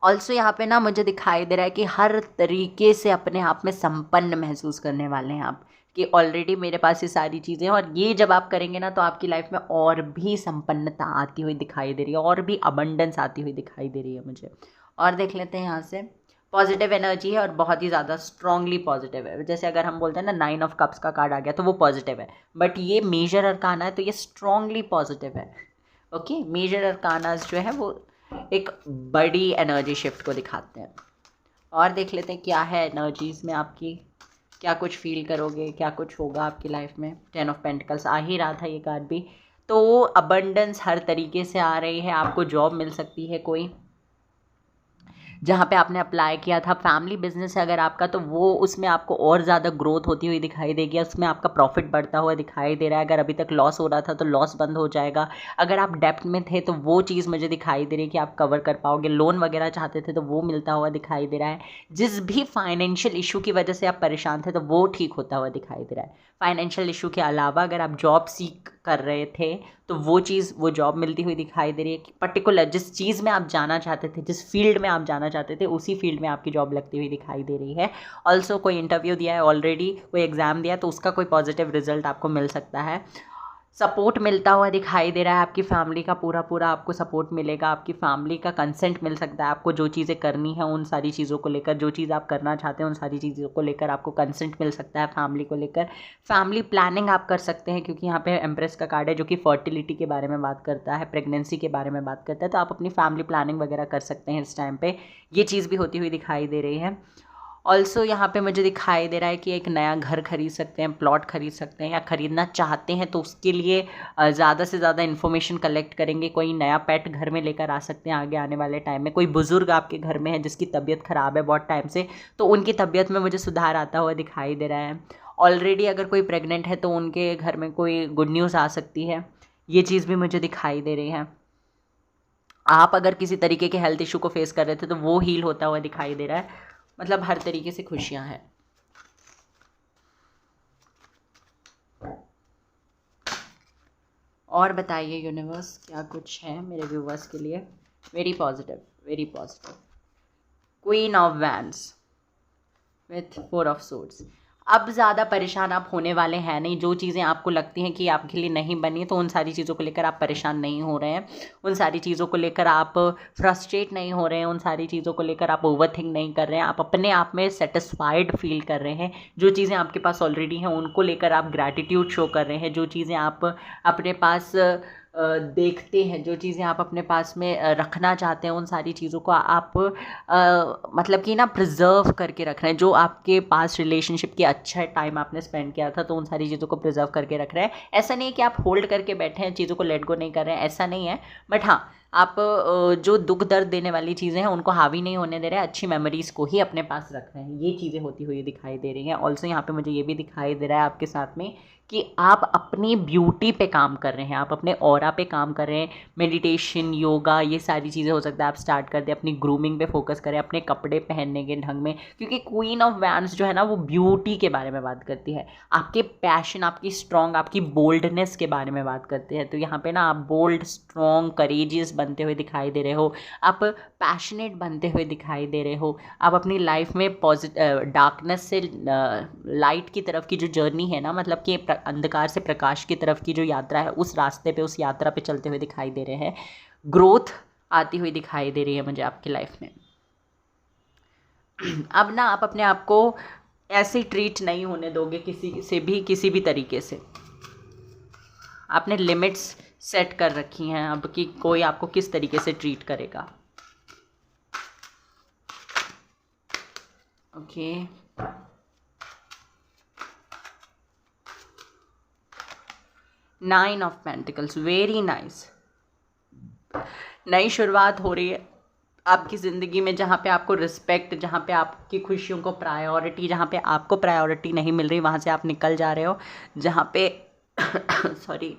ऑल्सो यहाँ पे ना मुझे दिखाई दे रहा है कि हर तरीके से अपने आप में संपन्न महसूस करने वाले हैं आप, कि ऑलरेडी मेरे पास ये सारी चीज़ें हैं और ये जब आप करेंगे ना तो आपकी लाइफ में और भी संपन्नता आती हुई दिखाई दे रही है, और भी अबंडेंस आती हुई दिखाई दे रही है मुझे। और देख लेते हैं यहाँ से, पॉजिटिव एनर्जी है और बहुत ही ज़्यादा स्ट्रांगली पॉजिटिव है। जैसे अगर हम बोलते हैं ना 9 ऑफ कप्स का कार्ड आ गया तो वो पॉजिटिव है, बट ये मेजर अरकाना है तो ये स्ट्रांगली पॉजिटिव है। ओके, मेजर अरकानास जो है वो एक बड़ी एनर्जी शिफ्ट को दिखाते हैं। और देख लेते हैं क्या है एनर्जीज में आपकी, क्या कुछ फील करोगे, क्या कुछ होगा आपकी लाइफ में। 10 ऑफ पेंटिकल्स आ ही रहा था ये कार्ड भी, तो अबंडेंस हर तरीके से आ रही है, आपको जॉब मिल सकती है कोई जहाँ पे आपने अप्लाई किया था। फैमिली बिजनेस है अगर आपका तो वो उसमें आपको और ज़्यादा ग्रोथ होती हुई दिखाई देगी, उसमें आपका प्रॉफिट बढ़ता हुआ दिखाई दे रहा है। अगर अभी तक लॉस हो रहा था तो लॉस बंद हो जाएगा, अगर आप डेप्ट में थे तो वो चीज़ मुझे दिखाई दे रही है कि आप कवर कर पाओगे, लोन वगैरह चाहते थे तो वो मिलता हुआ दिखाई दे रहा है। जिस भी फाइनेंशियल इशू की वजह से आप परेशान थे तो वो ठीक होता हुआ दिखाई दे रहा है। फाइनेंशियल इशू के अलावा अगर आप जॉब सीख कर रहे थे तो वो जॉब मिलती हुई दिखाई दे रही है कि पर्टिकुलर जिस चीज़ में आप जाना चाहते थे, जिस फील्ड में आप जाना चाहते थे उसी फील्ड में आपकी जॉब लगती हुई दिखाई दे रही है। ऑल्सो कोई इंटरव्यू दिया है ऑलरेडी, कोई एग्ज़ाम दिया है तो उसका कोई पॉजिटिव रिजल्ट आपको मिल सकता है। सपोर्ट मिलता हुआ दिखाई दे रहा है, आपकी फैमिली का पूरा आपको सपोर्ट मिलेगा, आपकी फैमिली का कंसेंट मिल सकता है, आपको जो चीज़ें करनी है उन सारी चीज़ों को लेकर, जो चीज़ आप करना चाहते हैं उन सारी चीज़ों को लेकर आपको कंसेंट मिल सकता है फैमिली को लेकर। फैमिली प्लानिंग आप कर सकते हैं क्योंकि यहाँ पे एम्प्रेस का कार्ड है जो कि फर्टिलिटी के बारे में बात करता है, प्रेगनेंसी के बारे में बात करता है, तो आप अपनी फैमिली प्लानिंग वगैरह कर सकते हैं इस टाइम पे, ये चीज़ भी होती हुई दिखाई दे रही है। ऑल्सो यहाँ पे मुझे दिखाई दे रहा है कि एक नया घर खरीद सकते हैं, प्लॉट खरीद सकते हैं, या ख़रीदना चाहते हैं तो उसके लिए ज़्यादा से ज़्यादा इन्फॉर्मेशन कलेक्ट करेंगे। कोई नया पेट घर में लेकर आ सकते हैं आगे आने वाले टाइम में। कोई बुज़ुर्ग आपके घर में है जिसकी तबीयत ख़राब है बहुत टाइम से, तो उनकी तबीयत में मुझे सुधार आता हुआ दिखाई दे रहा है। ऑलरेडी अगर कोई प्रेग्नेंट है तो उनके घर में कोई गुड न्यूज़ आ सकती है, ये चीज़ भी मुझे दिखाई दे रही है। आप अगर किसी तरीके के हेल्थ इशू को फेस कर रहे थे तो वो हील होता हुआ दिखाई दे रहा है, मतलब हर तरीके से खुशियां हैं। और बताइए यूनिवर्स क्या कुछ है मेरे व्यूवर्स के लिए। Very positive, very positive. Queen of wands with 4 of swords. अब ज़्यादा परेशान आप होने वाले हैं नहीं, जो चीज़ें आपको लगती हैं कि आपके लिए नहीं बनी तो उन सारी चीज़ों को लेकर आप परेशान नहीं हो रहे हैं, उन सारी चीज़ों को लेकर आप फ्रस्ट्रेट नहीं हो रहे हैं, उन सारी चीज़ों को लेकर आप ओवरथिंक नहीं कर रहे हैं, आप अपने आप में सेटिस्फाइड फील कर रहे हैं। जो चीज़ें आपके पास ऑलरेडी हैं उनको लेकर आप ग्रैटिट्यूड शो कर रहे हैं, जो चीज़ें आप अपने पास देखते हैं, जो चीज़ें आप अपने पास में रखना चाहते हैं, उन सारी चीज़ों को आप मतलब कि ना प्रिजर्व करके रख रहे हैं। जो आपके पास रिलेशनशिप के अच्छा टाइम आपने स्पेंड किया था तो उन सारी चीज़ों को प्रिजर्व करके रख रहे हैं। ऐसा नहीं है कि आप होल्ड करके बैठे हैं, चीज़ों को लेट गो नहीं कर रहे हैं, ऐसा नहीं है। बट हाँ, आप जो दुख दर्द देने वाली चीज़ें हैं उनको हावी नहीं होने दे रहे हैं, अच्छी मेमोरीज़ को ही अपने पास रख रहे हैं। ये चीज़ें होती हुई दिखाई दे रही हैं। ऑल्सो यहाँ पे मुझे ये भी दिखाई दे रहा है आपके साथ में कि आप अपनी ब्यूटी पे काम कर रहे हैं, आप अपने ऑरा पे काम कर रहे हैं। मेडिटेशन, योगा, ये सारी चीज़ें हो सकता है आप स्टार्ट कर दें, अपनी ग्रूमिंग पे फोकस करें, अपने कपड़े पहनने के ढंग में, क्योंकि क्वीन ऑफ वैंड्स जो है ना वो ब्यूटी के बारे में बात करती है, आपके पैशन, आपकी स्ट्रॉन्ग, आपकी बोल्डनेस के बारे में बात करते हैं। तो यहाँ पे ना आप बोल्ड, स्ट्रॉन्ग, करेजियस बनते हुए दिखाई दे रहे हो, आप पैशनेट बनते हुए दिखाई दे रहे हो, आप अपनी लाइफ में डार्कनेस से लाइट की तरफ की जो जर्नी है ना, मतलब कि अंधकार से प्रकाश की तरफ की जो यात्रा है, उस रास्ते पे, उस यात्रा पे चलते हुए दिखाई दे रहे हैं। ग्रोथ आती हुई दिखाई दे रही है मुझे आपकी लाइफ में। अब ना आप अपने आप को ऐसे ट्रीट नहीं होने दोगे किसी से भी, किसी भी तरीके से। आपने लिमिट्स सेट कर रखी हैं अब कि कोई आपको किस तरीके से ट्रीट करेगा। Okay, nine of pentacles, very nice. नई शुरुआत हो रही है आपकी ज़िंदगी में, जहाँ पे आपको रिस्पेक्ट, जहाँ पे आपकी खुशियों को प्रायोरिटी, जहाँ पे आपको प्रायोरिटी नहीं मिल रही वहाँ से आप निकल जा रहे हो, जहाँ पे सॉरी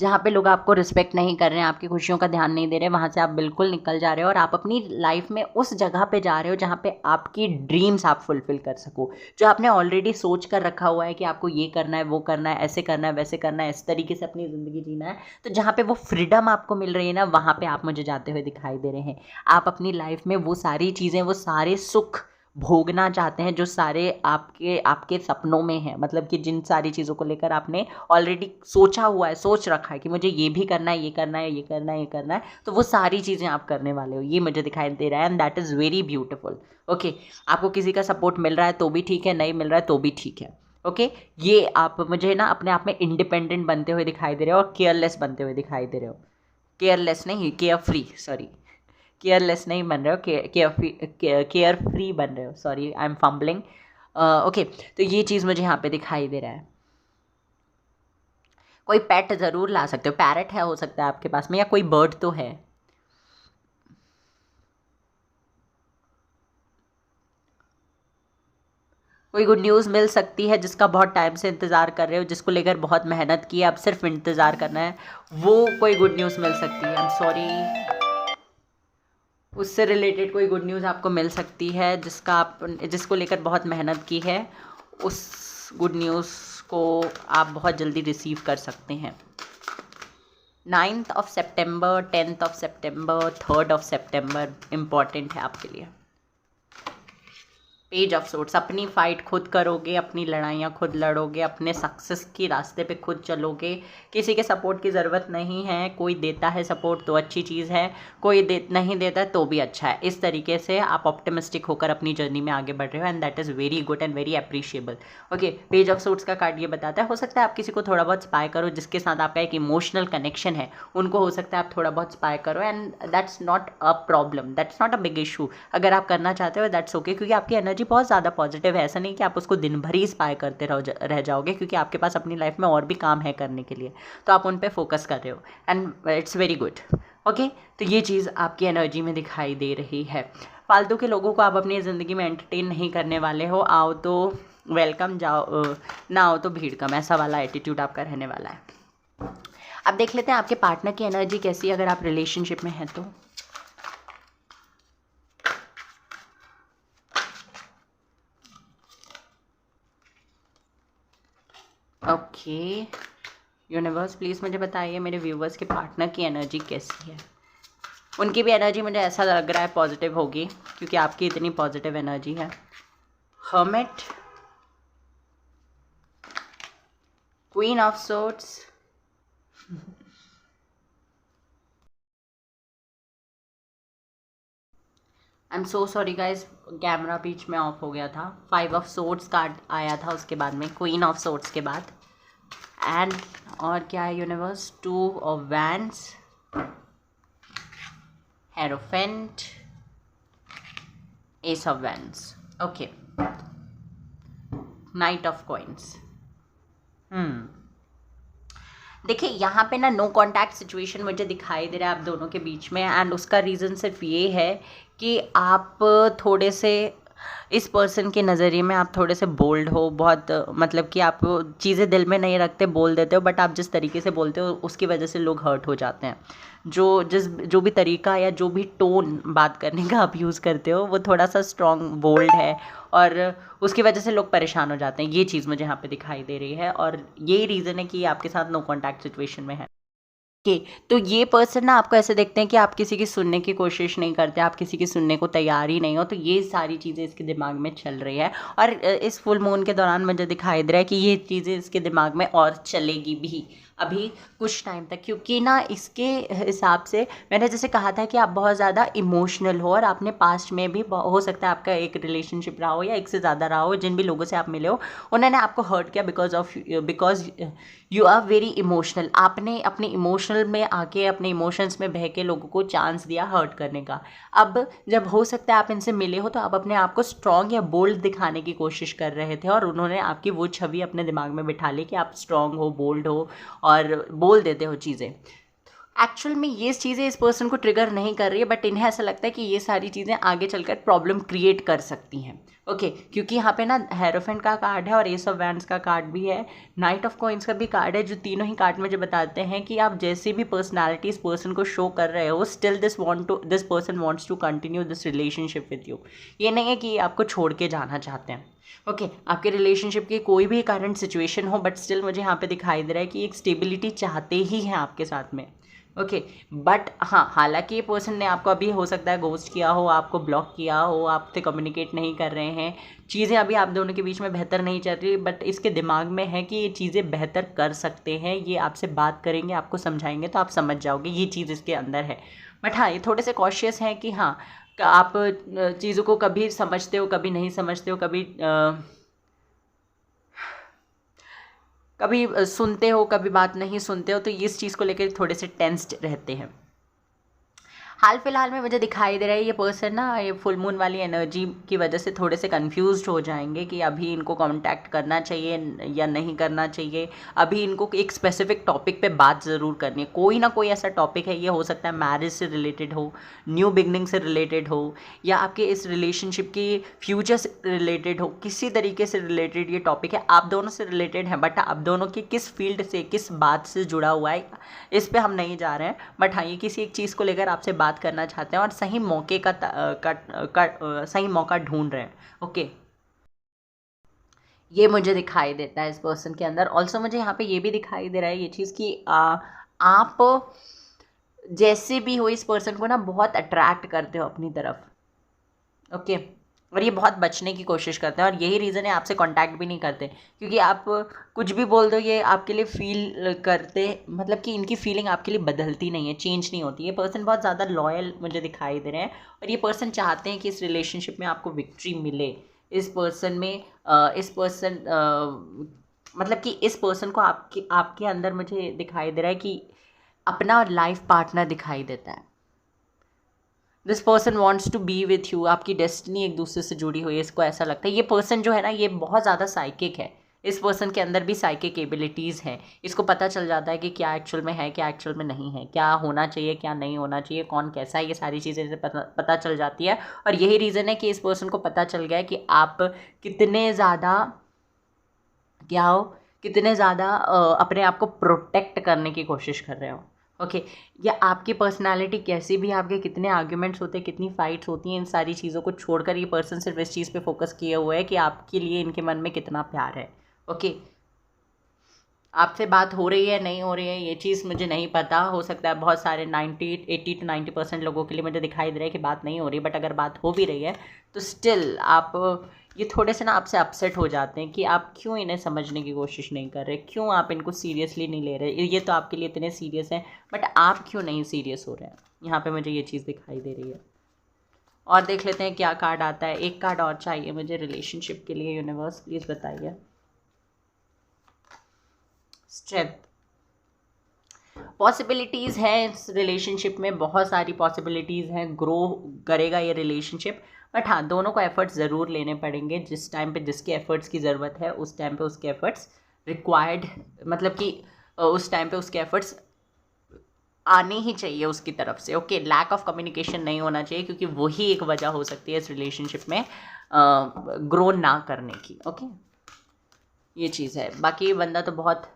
जहाँ पे लोग आपको रिस्पेक्ट नहीं कर रहे हैं, आपकी खुशियों का ध्यान नहीं दे रहे, वहाँ से आप बिल्कुल निकल जा रहे हो और आप अपनी लाइफ में उस जगह पे जा रहे हो जहाँ पे आपकी ड्रीम्स आप फुलफिल कर सको, जो आपने ऑलरेडी सोच कर रखा हुआ है कि आपको ये करना है, वो करना है, ऐसे करना है, वैसे करना है, इस तरीके से अपनी ज़िंदगी जीना है। तो जहाँ पे वो फ्रीडम आपको मिल रही है ना, वहाँ पे आप मुझे जाते हुए दिखाई दे रहे हैं। आप अपनी लाइफ में वो सारी चीज़ें, वो सारे सुख भोगना चाहते हैं जो सारे आपके आपके सपनों में हैं, मतलब कि जिन सारी चीज़ों को लेकर आपने ऑलरेडी सोचा हुआ है, सोच रखा है कि मुझे ये भी करना है, ये करना है, ये करना है, ये करना है, तो वो सारी चीज़ें आप करने वाले हो, ये मुझे दिखाई दे रहा है। And that is very beautiful. Okay, आपको किसी का सपोर्ट मिल रहा है तो भी ठीक है, नहीं मिल रहा है तो भी ठीक है। ओके, ये आप मुझे ना अपने आप में इंडिपेंडेंट बनते हुए दिखाई दे रहे हो और केयरलेस बनते हुए दिखाई दे रहे हो। केयरलेस नहीं, केयर फ्री, सॉरी, केयरलेस नहीं बन रहे हो, केयर फ्री बन रहे हो, sorry I am fumbling. Okay, तो ये चीज़ मुझे यहाँ पे दिखाई दे रहा है। कोई पेट ज़रूर ला सकते हो, पैरट है हो सकता है आपके पास में, या कोई बर्ड तो है। कोई गुड न्यूज़ मिल सकती है जिसका बहुत टाइम से इंतज़ार कर रहे हो, जिसको लेकर बहुत मेहनत की है, अब सिर्फ इंतज़ार करना है, वो कोई गुड न्यूज़ मिल सकती है। आई एम सॉरी, उससे रिलेटेड कोई गुड न्यूज़ आपको मिल सकती है जिसको लेकर बहुत मेहनत की है, उस गुड न्यूज़ को आप बहुत जल्दी रिसीव कर सकते हैं। 9th of September, 10th of September, 3rd of September important है आपके लिए। पेज ऑफ सोर्ट्स, अपनी फाइट खुद करोगे, अपनी लड़ाइयाँ खुद लड़ोगे, अपने सक्सेस की रास्ते पे खुद चलोगे, किसी के सपोर्ट की ज़रूरत नहीं है। कोई देता है सपोर्ट तो अच्छी चीज़ है, कोई नहीं देता तो भी अच्छा है। इस तरीके से आप ऑप्टिमिस्टिक होकर अपनी जर्नी में आगे बढ़ रहे हो and that is very good and very appreciable. Okay, page of sorts का कार्ड ये बताता है, हो सकता है आप किसी को थोड़ा बहुत स्पाई करो, जिसके साथ आपका एक इमोशनल कनेक्शन है, उनको हो सकता है आप थोड़ा बहुत स्पाई करो and that's not a problem, that's not a big issue. अगर आप करना चाहते हो दैट्स ओके, क्योंकि आपकी एनर्जी बहुत ज़्यादा पॉजिटिव है। ऐसा नहीं कि आप उसको दिन भर ही स्पाई करते रह जाओगे, क्योंकि आपके पास अपनी लाइफ में और भी काम है करने के लिए, तो आप उन पे फोकस कर रहे हो and it's very good. Okay, तो ये चीज़ आपकी एनर्जी में दिखाई दे रही है। फालतू के लोगों को आप अपनी ज़िंदगी में एंटरटेन नहीं करने वाले हो, आओ तो वेलकम, जाओ ना आओ तो भीड़ कम, ऐसा वाला एटीट्यूड आपका रहने वाला है। अब देख लेते हैं आपके पार्टनर की एनर्जी कैसी है अगर आप रिलेशनशिप में हैं तो। ओके, यूनिवर्स प्लीज़ मुझे बताइए मेरे व्यूवर्स के पार्टनर की एनर्जी कैसी है। उनकी भी एनर्जी मुझे ऐसा लग रहा है पॉजिटिव होगी, क्योंकि आपकी इतनी पॉजिटिव एनर्जी है। Hermit, queen of sorts, I am so sorry guys, camera बीच में ऑफ हो गया था। 5 ऑफ सोर्ट्स कार्ड आया था उसके बाद में, क्वीन ऑफ सोर्ट्स के बाद, एंड और क्या है universe, 2 of wands, hierophant, S of wands. Okay, night of coins. देखिए यहाँ पे ना नो कॉन्टैक्ट सिचुएशन मुझे दिखाई दे रहा है आप दोनों के बीच में, एंड उसका रीज़न सिर्फ ये है कि आप थोड़े से इस पर्सन के नज़रिए में आप थोड़े से बोल्ड हो, बहुत मतलब कि आप चीज़ें दिल में नहीं रखते, बोल देते हो, बट आप जिस तरीके से बोलते हो उसकी वजह से लोग हर्ट हो जाते हैं। जो भी तरीका या जो भी टोन बात करने का आप यूज़ करते हो वो थोड़ा सा स्ट्रॉन्ग, बोल्ड है, और उसकी वजह से लोग परेशान हो जाते हैं। ये चीज़ मुझे यहाँ पे दिखाई दे रही है, और यही रीज़न है कि ये आपके साथ नो कॉन्टैक्ट सिचुएशन में है। ओके, तो ये पर्सन ना आपको ऐसे देखते हैं कि आप किसी की सुनने की कोशिश नहीं करते, आप किसी की सुनने को तैयार ही नहीं हो, तो ये सारी चीज़ें इसके दिमाग में चल रही है, और इस फुल मून के दौरान मुझे दिखाई दे रहा है कि ये चीज़ें इसके दिमाग में और चलेगी भी अभी कुछ टाइम तक, क्योंकि ना इसके हिसाब से मैंने जैसे कहा था कि आप बहुत ज़्यादा इमोशनल हो, और आपने पास्ट में भी हो सकता है आपका एक रिलेशनशिप रहा हो या एक से ज़्यादा रहा हो, जिन भी लोगों से आप मिले हो उन्होंने आपको हर्ट किया because you are very emotional. आपने अपने इमोशनल में आके, अपने इमोशंस में बह के लोगों को चांस दिया हर्ट करने का। अब जब हो सकता है आप इनसे मिले हो तो आप अपने आप को स्ट्रॉन्ग या बोल्ड दिखाने की कोशिश कर रहे थे, और उन्होंने आपकी वो छवि अपने दिमाग में बिठा ली कि आप स्ट्रॉन्ग हो, बोल्ड हो और बोल देते हो चीज़ें। एक्चुअल में ये चीज़ें इस पर्सन को ट्रिगर नहीं कर रही है, बट इन्हें ऐसा लगता है कि ये सारी चीज़ें आगे चलकर प्रॉब्लम क्रिएट कर सकती हैं। ओके क्योंकि यहाँ पे ना हेरोफेंट का कार्ड है और एस ऑफ वैंड्स का कार्ड भी है, नाइट ऑफ कॉइंस का भी कार्ड है, जो तीनों ही कार्ड मुझे बताते हैं कि आप जैसी भी पर्सनालिटी इस पर्सन को शो कर रहे हो, still this person wants to continue this relationship with you. ये नहीं है कि आपको छोड़ के जाना चाहते हैं। ओके आपके रिलेशनशिप की कोई भी करंट सिचुएशन हो, बट स्टिल मुझे यहाँ पे दिखाई दे रहा है कि एक स्टेबिलिटी चाहते ही हैं आपके साथ में। ओके बट हाँ, हालांकि ये पर्सन ने आपको अभी हो सकता है घोस्ट किया हो, आपको ब्लॉक किया हो, आपसे कम्युनिकेट नहीं कर रहे हैं, चीज़ें अभी आप दोनों के बीच में बेहतर नहीं चल रही, बट इसके दिमाग में है कि ये चीज़ें बेहतर कर सकते हैं, ये आपसे बात करेंगे, आपको समझाएंगे तो आप समझ जाओगे, ये चीज़ इसके अंदर है। बट हाँ ये थोड़े से कॉशियस हैं कि हाँ आप चीज़ों को कभी समझते हो कभी नहीं समझते हो, कभी सुनते हो कभी बात नहीं सुनते हो, तो इस चीज़ को लेकर थोड़े से टेंस्ड रहते हैं। हाल फिलहाल में मुझे दिखाई दे रहा है ये पर्सन ना ये फुल मून वाली एनर्जी की वजह से थोड़े से कंफ्यूज्ड हो जाएंगे कि अभी इनको कांटेक्ट करना चाहिए या नहीं करना चाहिए। अभी इनको एक स्पेसिफिक टॉपिक पे बात ज़रूर करनी है, कोई ना कोई ऐसा टॉपिक है, ये हो सकता है मैरिज से रिलेटेड हो, न्यू बिगनिंग से रिलेटेड हो, या आपके इस रिलेशनशिप की फ्यूचर से रिलेटेड हो, किसी तरीके से रिलेटेड ये टॉपिक है, आप दोनों से रिलेटेड है, बट आप दोनों की किस फील्ड से किस बात से जुड़ा हुआ है इस पर हम नहीं जा रहे हैं। बट हाँ ये किसी एक चीज़ को लेकर आपसे बात करना चाहते हैं और सही मौके सही मौका ढूंढ रहे हैं। ओके ये मुझे दिखाई देता है इस पर्सन के अंदर। ऑल्सो मुझे यहाँ पे ये भी दिखाई दे रहा है ये चीज़ कि आप जैसे भी हो इस पर्सन को ना बहुत अट्रैक्ट करते हो अपनी तरफ। ओके और ये बहुत बचने की कोशिश करते हैं और यही रीज़न है आपसे कांटेक्ट भी नहीं करते, क्योंकि आप कुछ भी बोल दो ये आपके लिए फील करते, मतलब कि इनकी फीलिंग आपके लिए बदलती नहीं है, चेंज नहीं होती। ये पर्सन बहुत ज़्यादा लॉयल मुझे दिखाई दे रहे हैं और ये पर्सन चाहते हैं कि इस रिलेशनशिप में आपको विक्ट्री मिले। इस पर्सन में मतलब कि इस पर्सन को आपके अंदर मुझे दिखाई दे रहा है कि अपना लाइफ पार्टनर दिखाई देता है। This person wants to be with you, आपकी डेस्टिनी एक दूसरे से जुड़ी हुई है, इसको ऐसा लगता है। ये पर्सन जो है ना ये बहुत ज़्यादा साइकिक है, इस पर्सन के अंदर भी साइकिक एबिलिटीज़ हैं। इसको पता चल जाता है कि क्या एक्चुअल में है क्या एक्चुअल में नहीं है, क्या होना चाहिए क्या नहीं होना चाहिए, कौन कैसा है, ये सारी चीज़ें इसे पता चल जाती है। और यही रीज़न है कि इस पर्सन को पता चल गया है कि आप कितने ज़्यादा क्या हो, कितने ज़्यादा अपने आप को प्रोटेक्ट करने की कोशिश कर रहे हो। ओके या आपकी पर्सनालिटी कैसी भी, आपके कितने आर्ग्यूमेंट्स होते हैं, कितनी फाइट्स होती हैं, इन सारी चीज़ों को छोड़कर ये पर्सन सिर्फ इस चीज़ पे फोकस किए हुए है कि आपके लिए इनके मन में कितना प्यार है। ओके आपसे बात हो रही है नहीं हो रही है ये चीज़ मुझे नहीं पता, हो सकता है बहुत सारे 80 to 90% लोगों के लिए मुझे दिखाई दे रहा है कि बात नहीं हो रही, बट अगर बात हो भी रही है तो स्टिल आप ये थोड़े से ना आपसे अपसेट हो जाते हैं कि आप क्यों इन्हें समझने की कोशिश नहीं कर रहे, क्यों आप इनको सीरियसली नहीं ले रहे, ये तो आपके लिए इतने सीरियस हैं बट आप क्यों नहीं सीरियस हो रहे हैं। यहाँ पे मुझे ये चीज़ दिखाई दे रही है। और देख लेते हैं क्या कार्ड आता है, एक कार्ड और चाहिए मुझे रिलेशनशिप के लिए, यूनिवर्स प्लीज़ बताइए। स्ट्रेंथ, पॉसिबिलिटीज़ हैं इस रिलेशनशिप में, बहुत सारी पॉसिबिलिटीज़ हैं, ग्रो करेगा ये रिलेशनशिप। बट हाँ दोनों को एफर्ट्स ज़रूर लेने पड़ेंगे, जिस टाइम पे जिसके एफर्ट्स की ज़रूरत है उस टाइम पे उसके एफर्ट्स रिक्वायर्ड, मतलब कि उस टाइम पे उसके एफर्ट्स आने ही चाहिए उसकी तरफ से। ओके लैक ऑफ कम्युनिकेशन नहीं होना चाहिए, क्योंकि वही एक वजह हो सकती है इस रिलेशनशिप में ग्रो ना करने की। ओके ये चीज़ है। बाकी ये बंदा तो बहुत,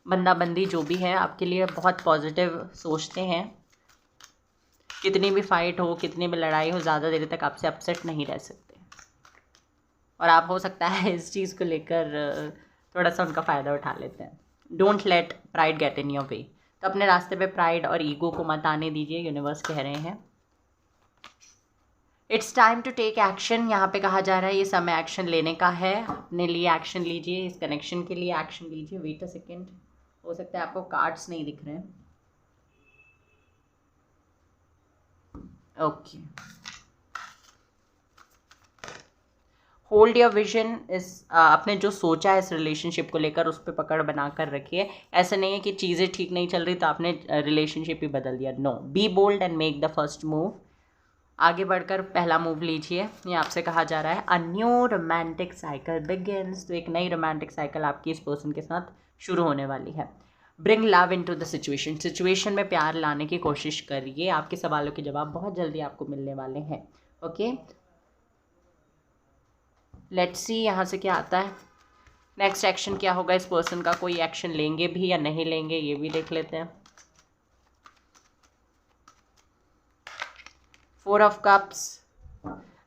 बंदा बंदी जो भी है आपके लिए बहुत पॉजिटिव सोचते हैं, कितनी भी फाइट हो कितनी भी लड़ाई हो ज़्यादा देर तक आपसे अपसेट नहीं रह सकते, और आप हो सकता है इस चीज़ को लेकर थोड़ा सा उनका फ़ायदा उठा लेते हैं। Don't let pride get in your way, तो अपने रास्ते पे प्राइड और ईगो को मत आने दीजिए, यूनिवर्स कह रहे हैं। It's time to take action, यहाँ पे कहा जा रहा है ये समय एक्शन लेने का है, अपने लिए एक्शन लीजिए, इस कनेक्शन के लिए एक्शन लीजिए। वेट अ सेकेंड, हो सकता है आपको कार्ड्स नहीं दिख रहे हैं। ओके होल्ड योर विजन, इस आपने जो सोचा है इस रिलेशनशिप को लेकर उस पर पकड़ बना कर रखिए। ऐसा नहीं है कि चीज़ें ठीक नहीं चल रही तो आपने रिलेशनशिप ही बदल दिया, no, be bold and make the first move. आगे बढ़कर पहला मूव लीजिए, ये आपसे कहा जा रहा है a new romantic cycle begins, तो एक नई रोमांटिक साइकिल आपकी इस पर्सन के साथ शुरू होने वाली है। Bring love into the situation, situation में प्यार लाने की कोशिश करिए। आपके सवालों के जवाब बहुत जल्दी आपको मिलने वाले हैं। ओके, लेट्स सी यहाँ से क्या आता है। नेक्स्ट एक्शन क्या होगा इस पर्सन का, कोई एक्शन लेंगे भी या नहीं लेंगे, ये भी देख लेते हैं। 4 ऑफ कप्स।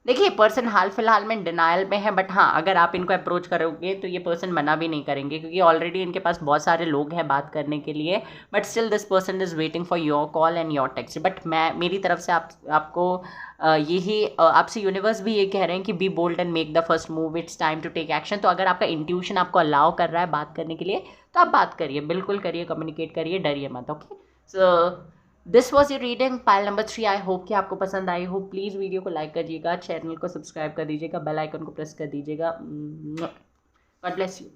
देखिए, पर्सन हाल फिलहाल में डिनायल में है, बट हाँ, अगर आप इनको अप्रोच करोगे तो ये पर्सन मना भी नहीं करेंगे, क्योंकि ऑलरेडी इनके पास बहुत सारे लोग हैं बात करने के लिए। But still this person is waiting for your call and your text. But मैं मेरी तरफ से आपको यही आपसे यूनिवर्स भी ये कह रहे हैं कि be bold and make the first move, it's time to take action. तो अगर आपका इंट्यूशन आपको अलाउ कर रहा है बात करने के लिए, तो आप बात करिए, बिल्कुल करिए, कम्युनिकेट करिए, डरिए मत। Okay, so this was your reading pile number 3। I hope कि आपको पसंद आई हो। प्लीज़ वीडियो को लाइक करिएगा, चैनल को सब्सक्राइब कर दीजिएगा, बेल आइकन को प्रेस कर दीजिएगा। God bless you.